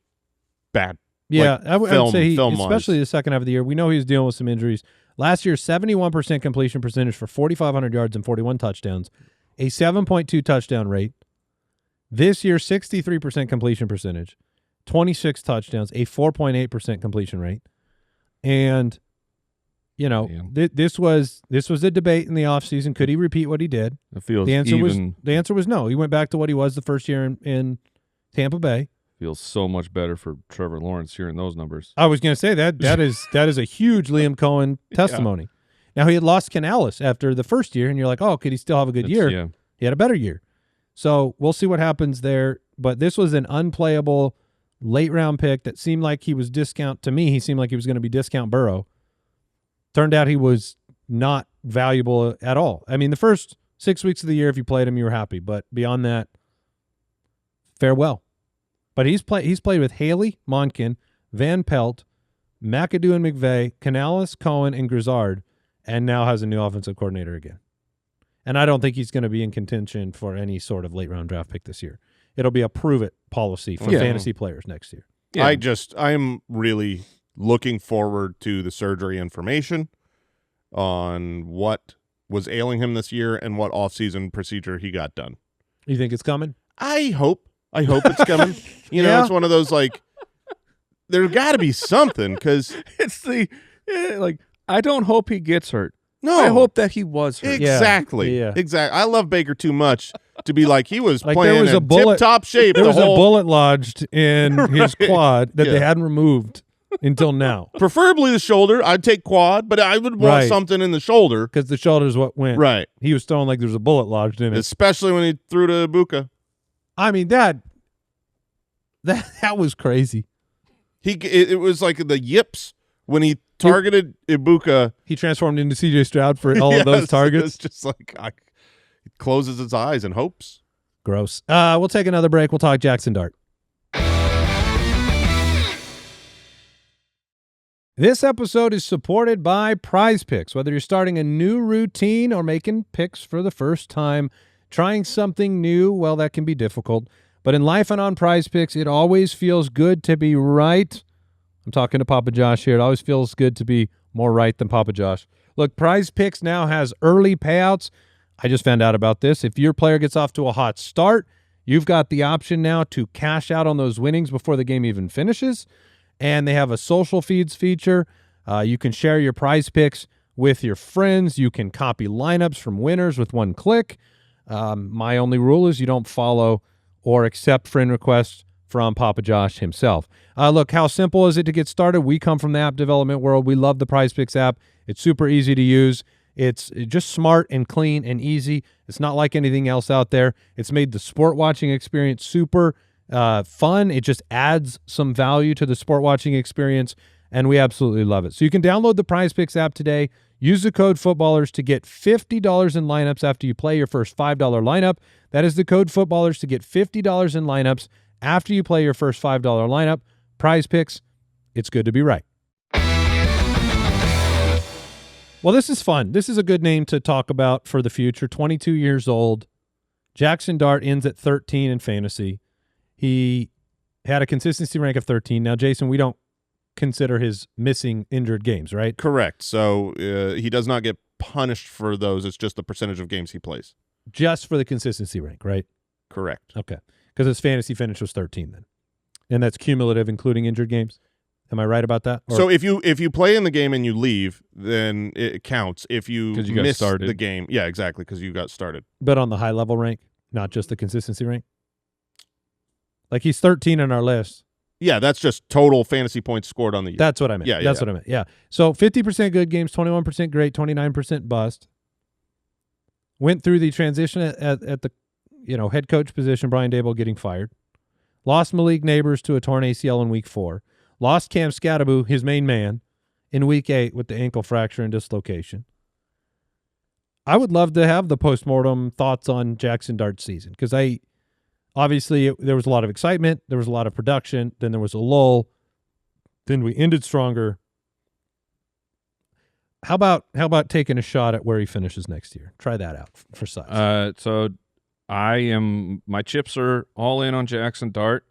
bad. Yeah, I would say especially wise. the second half of the year. We know he was dealing with some injuries. Last year, 71% completion percentage for 4,500 yards and 41 touchdowns, a 7.2 touchdown rate. This year, 63% completion percentage, 26 touchdowns, a 4.8% completion rate, and you know, this was a debate in the offseason. Could he repeat what he did? It feels the answer was no. He went back to what he was the first year in Tampa Bay. Feels so much better for Trevor Lawrence hearing those numbers. I was going to say that is a huge Liam Cohen testimony. Yeah. Now, he had lost Canales after the first year, and you're like, oh, could he still have a good year? Yeah. He had a better year. So we'll see what happens there. But this was an unplayable late-round pick that seemed like he was discount. To me, he seemed like he was going to be discount Burrow. Turned out he was not valuable at all. I mean, the first 6 weeks of the year, if you played him, you were happy. But beyond that, farewell. But he's played with Haley, Monken, Van Pelt, McAdoo and McVay, Canales, Cohen, and Grizzard, and now has a new offensive coordinator again. And I don't think he's going to be in contention for any sort of late-round draft pick this year. It'll be a prove-it policy for fantasy players next year. Yeah. I'm really looking forward to the surgery information on what was ailing him this year and what off-season procedure he got done. You think it's coming? I hope it's coming. You know, it's one of those, like, there's got to be something, because it's I don't hope he gets hurt. No, I hope that he was hurt. Exactly. Yeah. Exactly. I love Baker too much to be like he was like playing in tip-top shape. There was a bullet lodged in his quad that they hadn't removed until now. Preferably the shoulder. I'd take quad, but I would want something in the shoulder. Because the shoulder is what went. Right. He was throwing like there was a bullet lodged in it. Especially when he threw to Ibuka. I mean, that was crazy. It was like the yips when he targeted Ibuka. He transformed into C.J. Stroud for all of those targets. It's just like he closes his eyes and hopes. Gross. We'll take another break. We'll talk Jaxson Dart. This episode is supported by Prize Picks. Whether you're starting a new routine or making picks for the first time, trying something new, well, that can be difficult. But in life and on Prize Picks, it always feels good to be right. I'm talking to Papa Josh here. It always feels good to be more right than Papa Josh. Look, Prize Picks now has early payouts. I just found out about this. If your player gets off to a hot start, you've got the option now to cash out on those winnings before the game even finishes. And they have a social feeds feature. You can share your Prize Picks with your friends. You can copy lineups from winners with one click. My only rule is you don't follow or accept friend requests from Papa Josh himself. Look, how simple is it to get started? We come from the app development world. We love the Prize Picks app. It's super easy to use. It's just smart and clean and easy. It's not like anything else out there. It's made the sport watching experience super fun. It just adds some value to the sport watching experience, and we absolutely love it. So you can download the Prize Picks app today. Use the code Footballers to get $50 in lineups after you play your first $5 lineup. That is the code Footballers to get $50 in lineups after you play your first $5 lineup. Prize Picks, it's good to be right. Well, this is fun. This is a good name to talk about for the future. 22 years old. Jaxson Dart ends at 13 in fantasy. He had a consistency rank of 13. Now, Jason, we don't consider his missing injured games, right? Correct. So he does not get punished for those. It's just the percentage of games he plays. Just for the consistency rank, right? Correct. Okay. Because his fantasy finish was 13 then. And that's cumulative, including injured games. Am I right about that? Or? So if you play in the game and you leave, then it counts. If you miss the game, yeah, exactly, because you got started. But on the high level rank, not just the consistency rank? Like he's 13 on our list. Yeah, that's just total fantasy points scored on the year. That's what I meant. Yeah, that's what I meant. Yeah. So 50% good games, 21% great, 29% bust. Went through the transition at the head coach position, Brian Daboll getting fired. Lost Malik Neighbors to a torn ACL in week 4. Lost Cam Scatterbo, his main man, in week 8 with the ankle fracture and dislocation. I would love to have the postmortem thoughts on Jaxson Dart's season because obviously there was a lot of excitement, there was a lot of production, then there was a lull, then we ended stronger. How about taking a shot at where he finishes next year? Try that out for size. So my chips are all in on Jaxson Dart.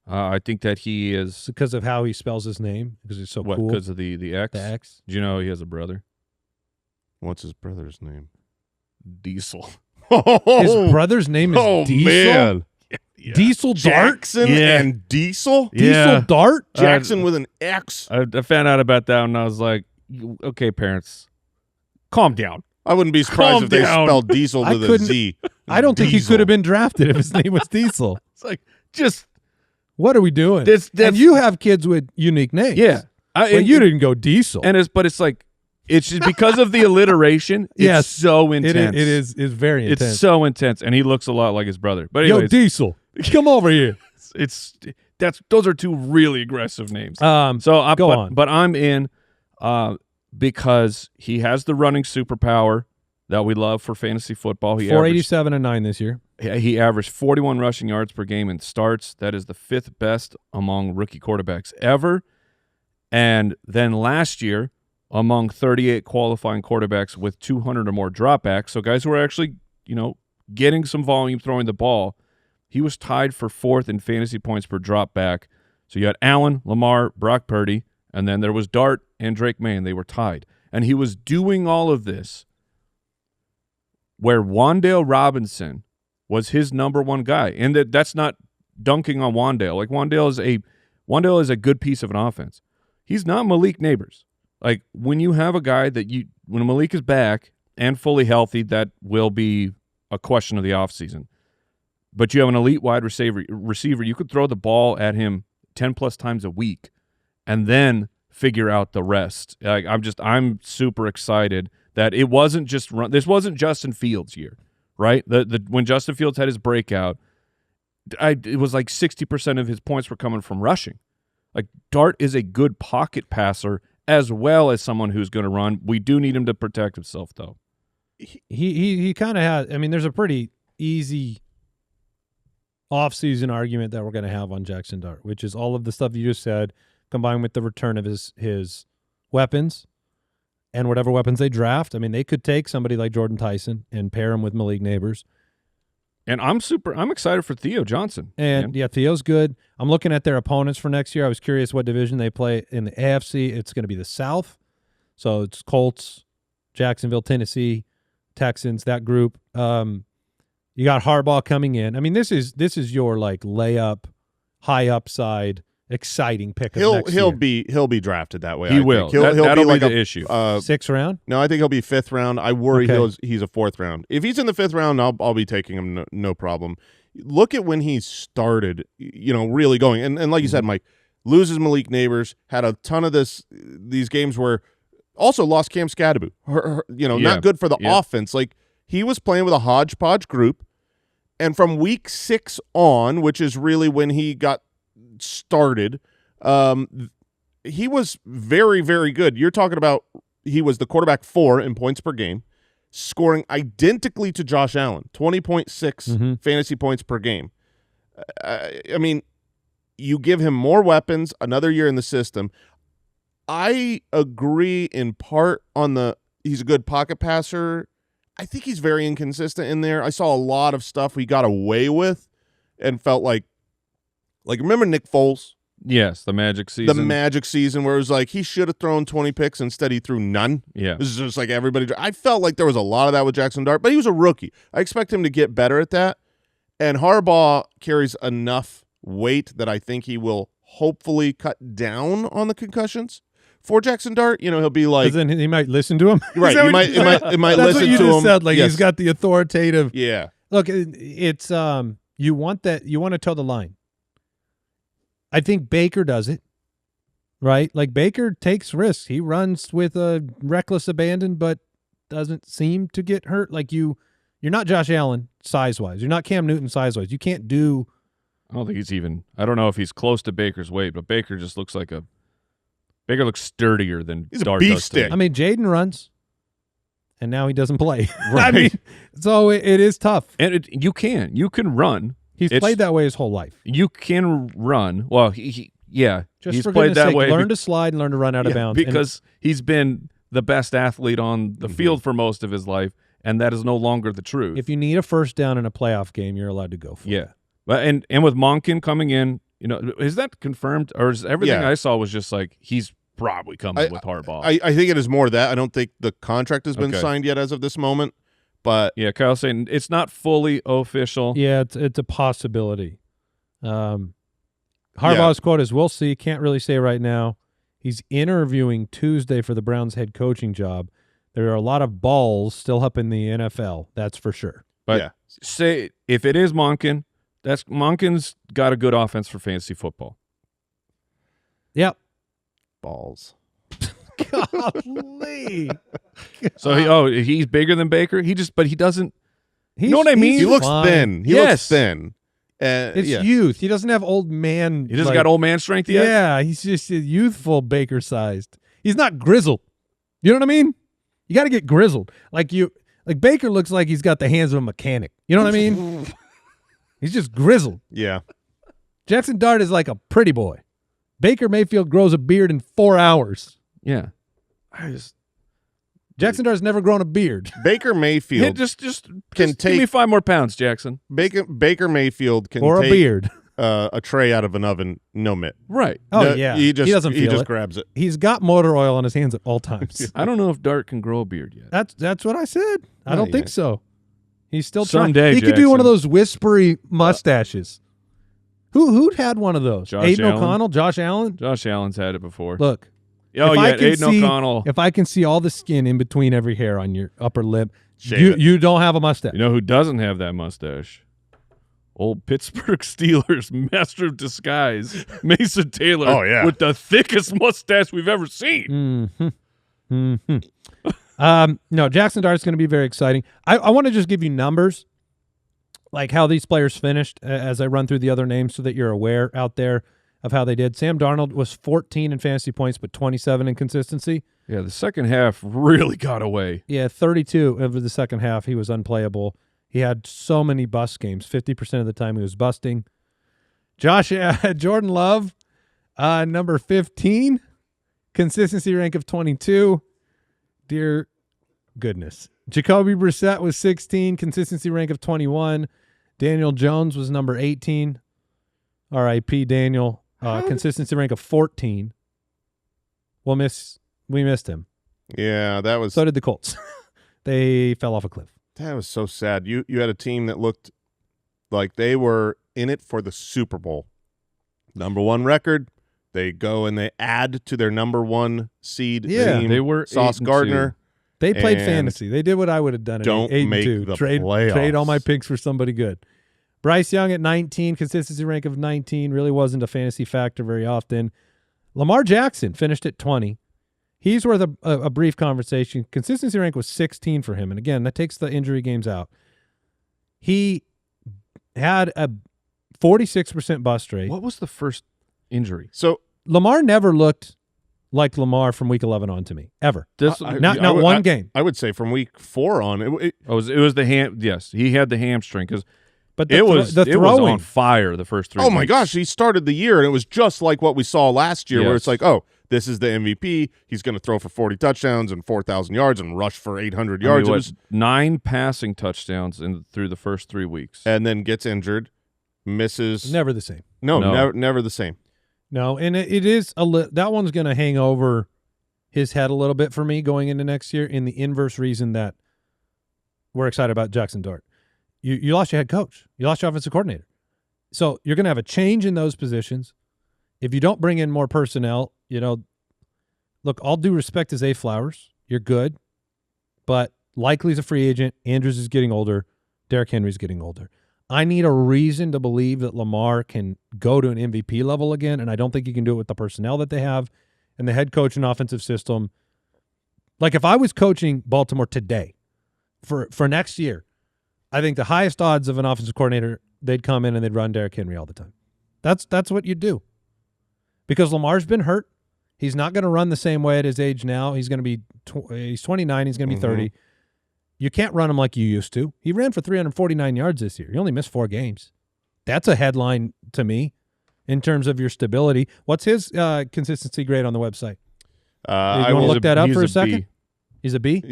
I think that he is because of how he spells his name, because he's so cool. Because of the X? The X. Do you know he has a brother? What's his brother's name? Diesel. His brother's name is Diesel? Man. Yeah. Diesel Dart? Jaxson and Diesel? Diesel Dart? Jaxson with an X? I found out about that and I was like, okay, parents, calm down. I wouldn't be surprised Calm if they down. spelled Diesel with a Z. I don't think he Diesel. could have been drafted if his name was Diesel. It's like, just What are we doing? And you have kids with unique names. yeah. But you didn't go Diesel. But it's like, it's just because of the alliteration. Yes. It's so intense. It is very intense. It's so intense, and he looks a lot like his brother. But Yo, anyways, Diesel, come over here. those are two really aggressive names. Go on. But I'm in because he has the running superpower that we love for fantasy football. He 487 and 9 this year. He averaged 41 rushing yards per game in starts. That is the 5th best among rookie quarterbacks ever. And then last year, among 38 qualifying quarterbacks with 200 or more dropbacks, so guys who are actually, getting some volume throwing the ball, he was tied for 4th in fantasy points per dropback. So you had Allen, Lamar, Brock Purdy, and then there was Dart and Drake May, and they were tied. And he was doing all of this where Wan'Dale Robinson was his number one guy. And that's not dunking on Wan'Dale. Like, Wan'Dale is a good piece of an offense. He's not Malik Neighbors. Like, when you have a guy when Malik is back and fully healthy, that will be a question of the offseason. But you have an elite wide receiver, you could throw the ball at him 10-plus times a week and then figure out the rest. Like, I'm super excited that it wasn't just this wasn't Justin Fields' year, right? When Justin Fields had his breakout, it was like 60% of his points were coming from rushing. Like, Dart is a good pocket passer as well as someone who's going to run. We do need him to protect himself, though. He kind of has. I mean, there's a pretty easy off-season argument that we're going to have on Jaxson Dart, which is all of the stuff you just said, combined with the return of his weapons and whatever weapons they draft. I mean, they could take somebody like Jordan Tyson and pair him with Malik Neighbors. And I'm excited for Theo Johnson. And, yeah, Theo's good. I'm looking at their opponents for next year. I was curious what division they play in the AFC. It's going to be the South. So it's Colts, Jacksonville, Tennessee, Texans, that group. You got Harbaugh coming in. I mean, this is your, like, layup, high upside, exciting pick of next year. He'll be drafted that way. He will. That'll be the issue. 6th round? No, I think he'll be 5th round. I worry Okay. he's a 4th round. If he's in the 5th round, I'll be taking him no problem. Look at when he started, really going. And like you said, Mike, loses Malik Neighbors, had a ton of these games where also lost Cam Scadaboo. Not good for the offense. Like, he was playing with a hodgepodge group, and from week 6 on, which is really when he got started, he was very, very good. You're talking about he was the quarterback 4 in points per game, scoring identically to Josh Allen, 20.6 fantasy points per game. I mean, you give him more weapons, another year in the system. I agree in part on he's a good pocket passer. I think he's very inconsistent in there. I saw a lot of stuff he got away with and felt like remember Nick Foles? Yes, the Magic season. The Magic season where it was like he should have thrown 20 picks, instead he threw none. Yeah. This is just like everybody. I felt like there was a lot of that with Jaxson Dart, but he was a rookie. I expect him to get better at that. And Harbaugh carries enough weight that I think he will hopefully cut down on the concussions. For Jaxson Dart, he'll be like, then he might listen to him. Right, it might That's listen what you to just him. said. Like, Yes. he's got the authoritative. Yeah. Look, it's you want to toe the line. I think Baker does it, right? Like, Baker takes risks. He runs with a reckless abandon, but doesn't seem to get hurt. Like, you're not Josh Allen size-wise. You're not Cam Newton size-wise. You can't do. I don't think he's even. I don't know if he's close to Baker's weight, but Baker just looks like Baker looks sturdier than He's a Dart beef does to stick. me. I mean, Jayden runs, and now he doesn't play. Right. I mean, so it is tough. And you can run. He's played that way his whole life. You can run. Well, he's For played goodness that sake, way. learn to slide and learn to run out of bounds. Because he's been the best athlete on the field for most of his life, and that is no longer the truth. If you need a first down in a playoff game, you're allowed to go for it. Yeah. But and with Monken coming in, is that confirmed, or is everything I saw was just like he's probably coming with Harbaugh? I think it is more that. I don't think the contract has been Okay. signed yet as of this moment. But yeah, Kyle's saying it's not fully official. Yeah, it's a possibility. Harbaugh's quote is, "We'll see. Can't really say right now. He's interviewing Tuesday for the Browns head coaching job. There are a lot of balls still up in the NFL, that's for sure. But say if it is Monken, Monken's got a good offense for fantasy football. Yep. Balls. Golly. So he's bigger than Baker. But he doesn't. You know what I mean? He looks fine. thin. He looks thin. It's youth. He doesn't have old man. He doesn't got old man strength yet? Yeah, he's just a youthful Baker-sized. He's not grizzled. You know what I mean? You got to get grizzled. Like Baker looks like he's got the hands of a mechanic. You know what I mean? He's just grizzled. Yeah. Jaxson Dart is like a pretty boy. Baker Mayfield grows a beard in 4 hours. Yeah. Jaxson Dart's never grown a beard. Baker Mayfield just can give me 5 more pounds, Jackson. Baker Mayfield can Or take a beard. A tray out of an oven, no mitt. Right. Oh, No, yeah. He just feel it. grabs it. He's got motor oil on his hands at all times. I don't know if Dart can grow a beard yet. That's what I said. I Not don't think yet. so. He's still Someday, trying. He could do one of Jackson. those whispery mustaches. Who'd had one of those? Josh Aiden Allen? O'Connell? Josh Allen? Josh Allen's had it before. Look. Oh, if I yeah, can Aiden see- O'Connell. If I can see all the skin in between every hair on your upper lip, Shave it. you don't have a mustache. You know who doesn't have that mustache? Old Pittsburgh Steelers master of disguise, Mason Taylor. Oh, yeah. With the thickest mustache we've ever seen. No, Jaxson Dart's going to be very exciting. I want to just give you numbers, like how these players finished as I run through the other names so that you're aware out there of how they did. Sam Darnold was 14 in fantasy points, but 27 in consistency. Yeah, the second half really got away. Yeah, 32 over the second half. He was unplayable. He had so many bust games. 50% of the time he was busting. Jordan Love, number 15, consistency rank of 22. Dear goodness. Jacoby Brissett was 16, consistency rank of 21. Daniel Jones was number 18. R.I.P. Daniel, consistency rank of 14. We missed him. Yeah, that was So did the Colts. They fell off a cliff. that was so sad. You had a team that looked like they were in it for the Super Bowl. Number 1 record. They go and they add to their number 1 seed Yeah, team. they were Sauce 8-2. Gardner. They played And fantasy. They did what I would have done. don't at 8 make and 2. the Trade playoffs. all my picks for somebody good. Bryce Young at 19, consistency rank of 19, really wasn't a fantasy factor very often. Lamar Jackson finished at 20. He's worth a brief conversation. Consistency rank was 16 for him, and again, that takes the injury games out. He had a 46% bust rate. What was the first injury? So Lamar never looked like Lamar from week 11 on to me, ever. Not one game. I would say from week 4 on. It was the ham. Yes, he had the hamstring because But it was throwing. on fire the first 3 oh weeks. my gosh, he started the year and it was just like what we saw last year, where it's Yes. like, oh, this is the MVP. He's going to throw for 40 touchdowns and 4,000 yards and rush for 800 yards. I mean, It was, 9 passing touchdowns through the first 3 weeks. and then gets injured, misses. Never the same. No. Never the same. No, and it is that one's going to hang over his head a little bit for me going into next year, in the inverse reason that we're excited about Jaxson Dart. You lost your head coach. You lost your offensive coordinator. So you're going to have a change in those positions. If you don't bring in more personnel, look, all due respect to Zay Flowers, you're good, but likely is a free agent. Andrews is getting older. Derrick Henry's getting older. I need a reason to believe that Lamar can go to an MVP level again, and I don't think he can do it with the personnel that they have and the head coach and offensive system. Like if I was coaching Baltimore today for next year, I think the highest odds of an offensive coordinator, they'd come in and they'd run Derrick Henry all the time. That's what you do. Because Lamar's been hurt. He's not going to run the same way at his age now. He's going to be he's 29, he's going to be 30. You can't run him like you used to. He ran for 349 yards this year. He only missed 4 games. That's a headline to me in terms of your stability. What's his consistency grade on the website? You want to look that up for a second? B. He's a B?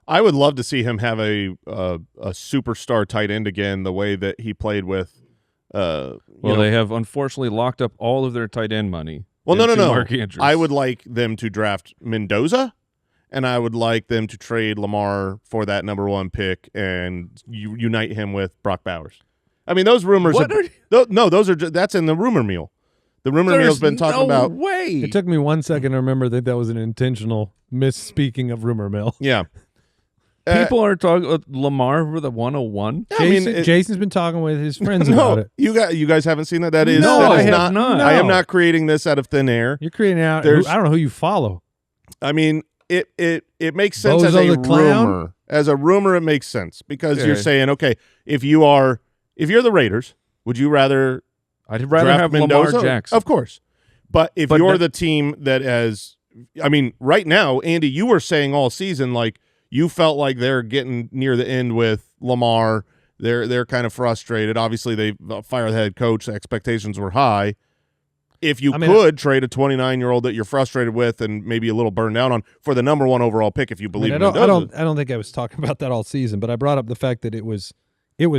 I would love to see him have a superstar tight end again, the way that he played with. They have unfortunately locked up all of their tight end money. Well, no. Mark Andrews. I would like them to draft Mendoza, and I would like them to trade Lamar for that number 1 pick and unite him with Brock Bowers. I mean, those rumors. What those are that's in the rumor mill. The rumor mill's been talking about. Way. It took me 1 second to remember that was an intentional misspeaking of rumor mill. Yeah. People are talking Lamar for the 101. Jason's been talking with his friends about it. You guys haven't seen that? That is I have not. I am not creating this out of thin air. You're creating out. I don't know who you follow. I mean, it makes sense as a rumor. As a rumor, it makes sense because you're saying, okay, if you're the Raiders, would you rather? I'd rather draft have Mendoza? Lamar Jackson, of course. But if you're the team that has, I mean, right now, Andy, you were saying all season like you felt like they're getting near the end with Lamar. They're kind of frustrated. Obviously, they fired the head coach. Expectations were high. If you could trade a 29-year-old that you're frustrated with and maybe a little burned down on for the number 1 overall pick, if you believe in Mendoza. I don't think I was talking about that all season, but I brought up the fact that it was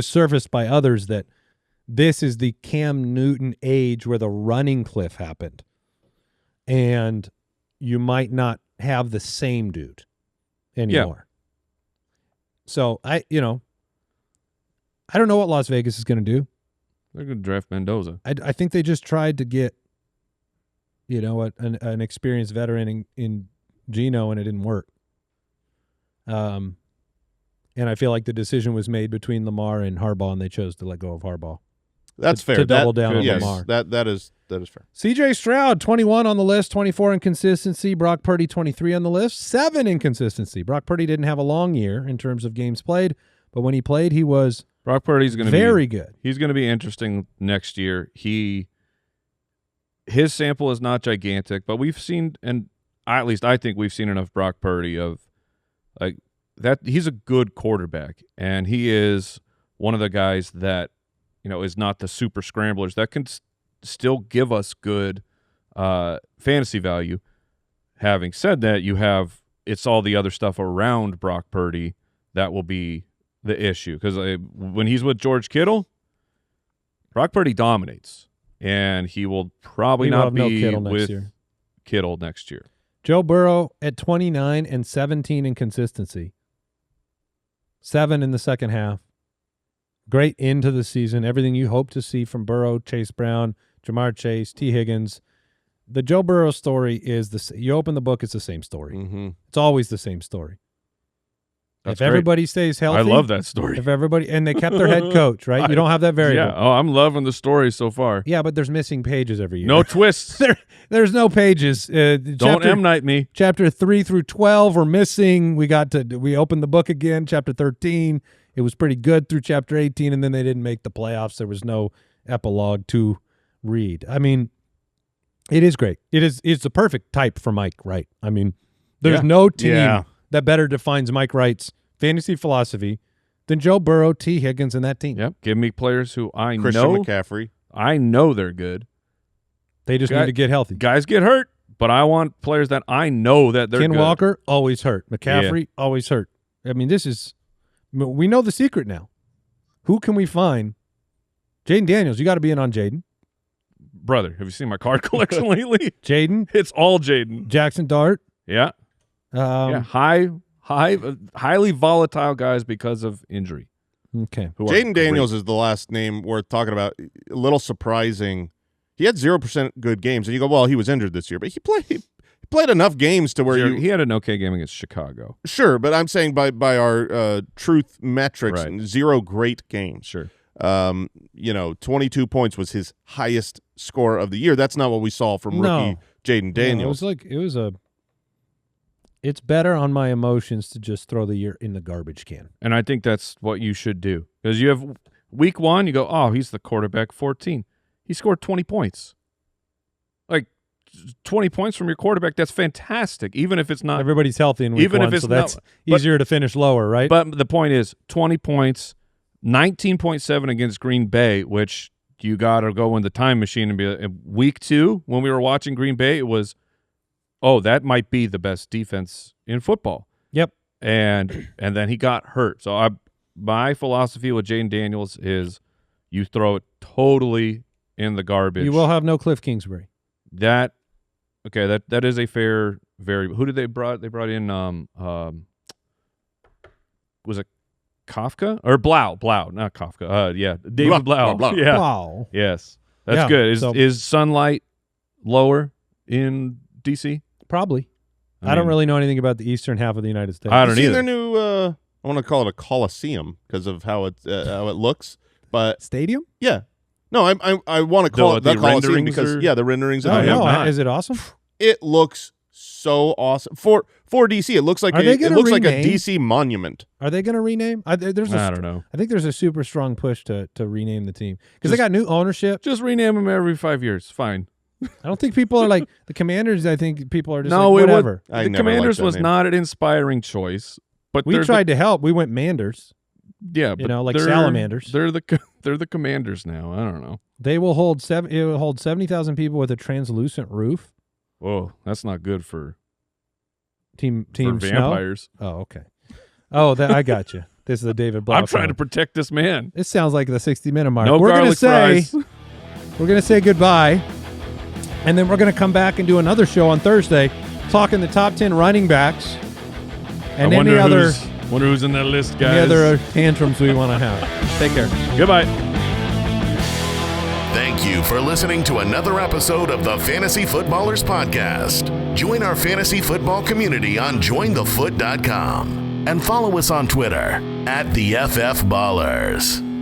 surfaced by others that this is the Cam Newton age where the running cliff happened, and you might not have the same dude anymore. Yeah. So I don't know what Las Vegas is going to do. They're going to draft Mendoza. I think they just tried to get, an experienced veteran in Geno, and it didn't work. And I feel like the decision was made between Lamar and Harbaugh, and they chose to let go of Harbaugh. That's fair. To double down on yes, Lamar. That is fair. C.J. Stroud, 21 on the list, 24 inconsistency. Brock Purdy, 23 on the list, 7 inconsistency. Brock Purdy didn't have a long year in terms of games played, but when he played, he was Brock Purdy's going to be very good. He's going to be interesting next year. His sample is not gigantic, but we've seen, and at least I think we've seen enough Brock Purdy of like that. He's a good quarterback, and he is one of the guys that is not the super scramblers that can still give us good fantasy value. Having said that, it's all the other stuff around Brock Purdy that will be the issue, because when he's with George Kittle, Brock Purdy dominates, and he will probably not be with Kittle next year. Joe Burrow at 29 and 17 in consistency. 7 in the second half. Great into the season. Everything you hope to see from Burrow, Chase Brown, Jamar Chase, T. Higgins. The Joe Burrow story is you open the book, it's the same story. Mm-hmm. It's always the same story. That's if everybody stays healthy, I love that story. And they kept their head coach, right? You don't have that variable. Yeah. Oh, I'm loving the story so far. Yeah, but there's missing pages every year. No twists. There's no pages. Don't M Night me. Chapter 3 through 12 are missing. We opened the book again. Chapter 13. It was pretty good through chapter 18, and then they didn't make the playoffs. There was no epilogue to read. I mean, it is great. It's the perfect type for Mike Wright. I mean, there's no team that better defines Mike Wright's fantasy philosophy than Joe Burrow, T. Higgins, and that team. Yep. Give me players who Christian McCaffrey. I know they're good. They just need to get healthy. Guys get hurt, but I want players that I know that they're Ken good. Walker, always hurt. McCaffrey, always hurt. I mean, we know the secret now. Who can we find? Jayden Daniels, you got to be in on Jayden. Brother, have you seen my card collection lately? Jayden. It's all Jayden. Jaxson Dart. Yeah. Highly volatile guys because of injury. Okay. Jayden Daniels is the last name worth talking about. A little surprising. He had 0% good games, and you go, well, he was injured this year, but he played enough games to where he had an okay game against Chicago. Sure, but I'm saying by our truth metrics, 0 great games. Sure. 22 points was his highest score of the year. That's not what we saw from rookie Jayden Daniels. It's better on my emotions to just throw the year in the garbage can. And I think that's what you should do. Because you have week 1, you go, oh, he's the quarterback, 14. He scored 20 points. Like 20 points from your quarterback, that's fantastic. Even if it's not. Everybody's healthy in week 1, so that's easier to finish lower, right? But the point is 20 points, 19.7 against Green Bay, which you got to go in the time machine and be week 2 when we were watching Green Bay, it was, oh, that might be the best defense in football. Yep. And then he got hurt. So my philosophy with Jayden Daniels is you throw it totally in the garbage. You will have no Cliff Kingsbury. That is a fair variable. Who did they brought? They brought in was it Kafka or Blau, not Kafka. David Blau. Blau. Yeah. Wow. Yes. That's good. Is Sunlight lower in DC? Probably. I don't really know anything about the eastern half of the United States. I don't You seen either. their new, I want to call it a coliseum because of how it looks. But Stadium? yeah, no, I want to call it the coliseum because the renderings. Oh, of no. Is it awesome? It looks so awesome for DC. It looks like like a DC monument. Are they going to rename? I don't know. I think there's a super strong push to rename the team because they got new ownership. Just rename them every 5 years. Fine. I don't think people are like the Commanders. I think people are just no, like, whatever. I the never Commanders liked that was name. not an inspiring choice, but We tried to help. We went Manders. Yeah, You but know, like they're- salamanders. They're the Commanders now. I don't know. They will hold it will hold 70,000 people with a translucent roof. Whoa, that's not good for Team for Snow? vampires. Oh, okay. Oh, I got you. This is the David Blau. I'm trying to show. protect this man. It sounds like the 60-minute mark. No We're gonna garlic fries. We're going to say goodbye, and then we're going to come back and do another show on Thursday, talking the top 10 running backs and I any other wonder who's in that list, guys. any other tantrums we want to have. Take care. Goodbye. Thank you for listening to another episode of the Fantasy Footballers Podcast. Join our fantasy football community on jointhefoot.com and follow us on Twitter @TheFFBallers.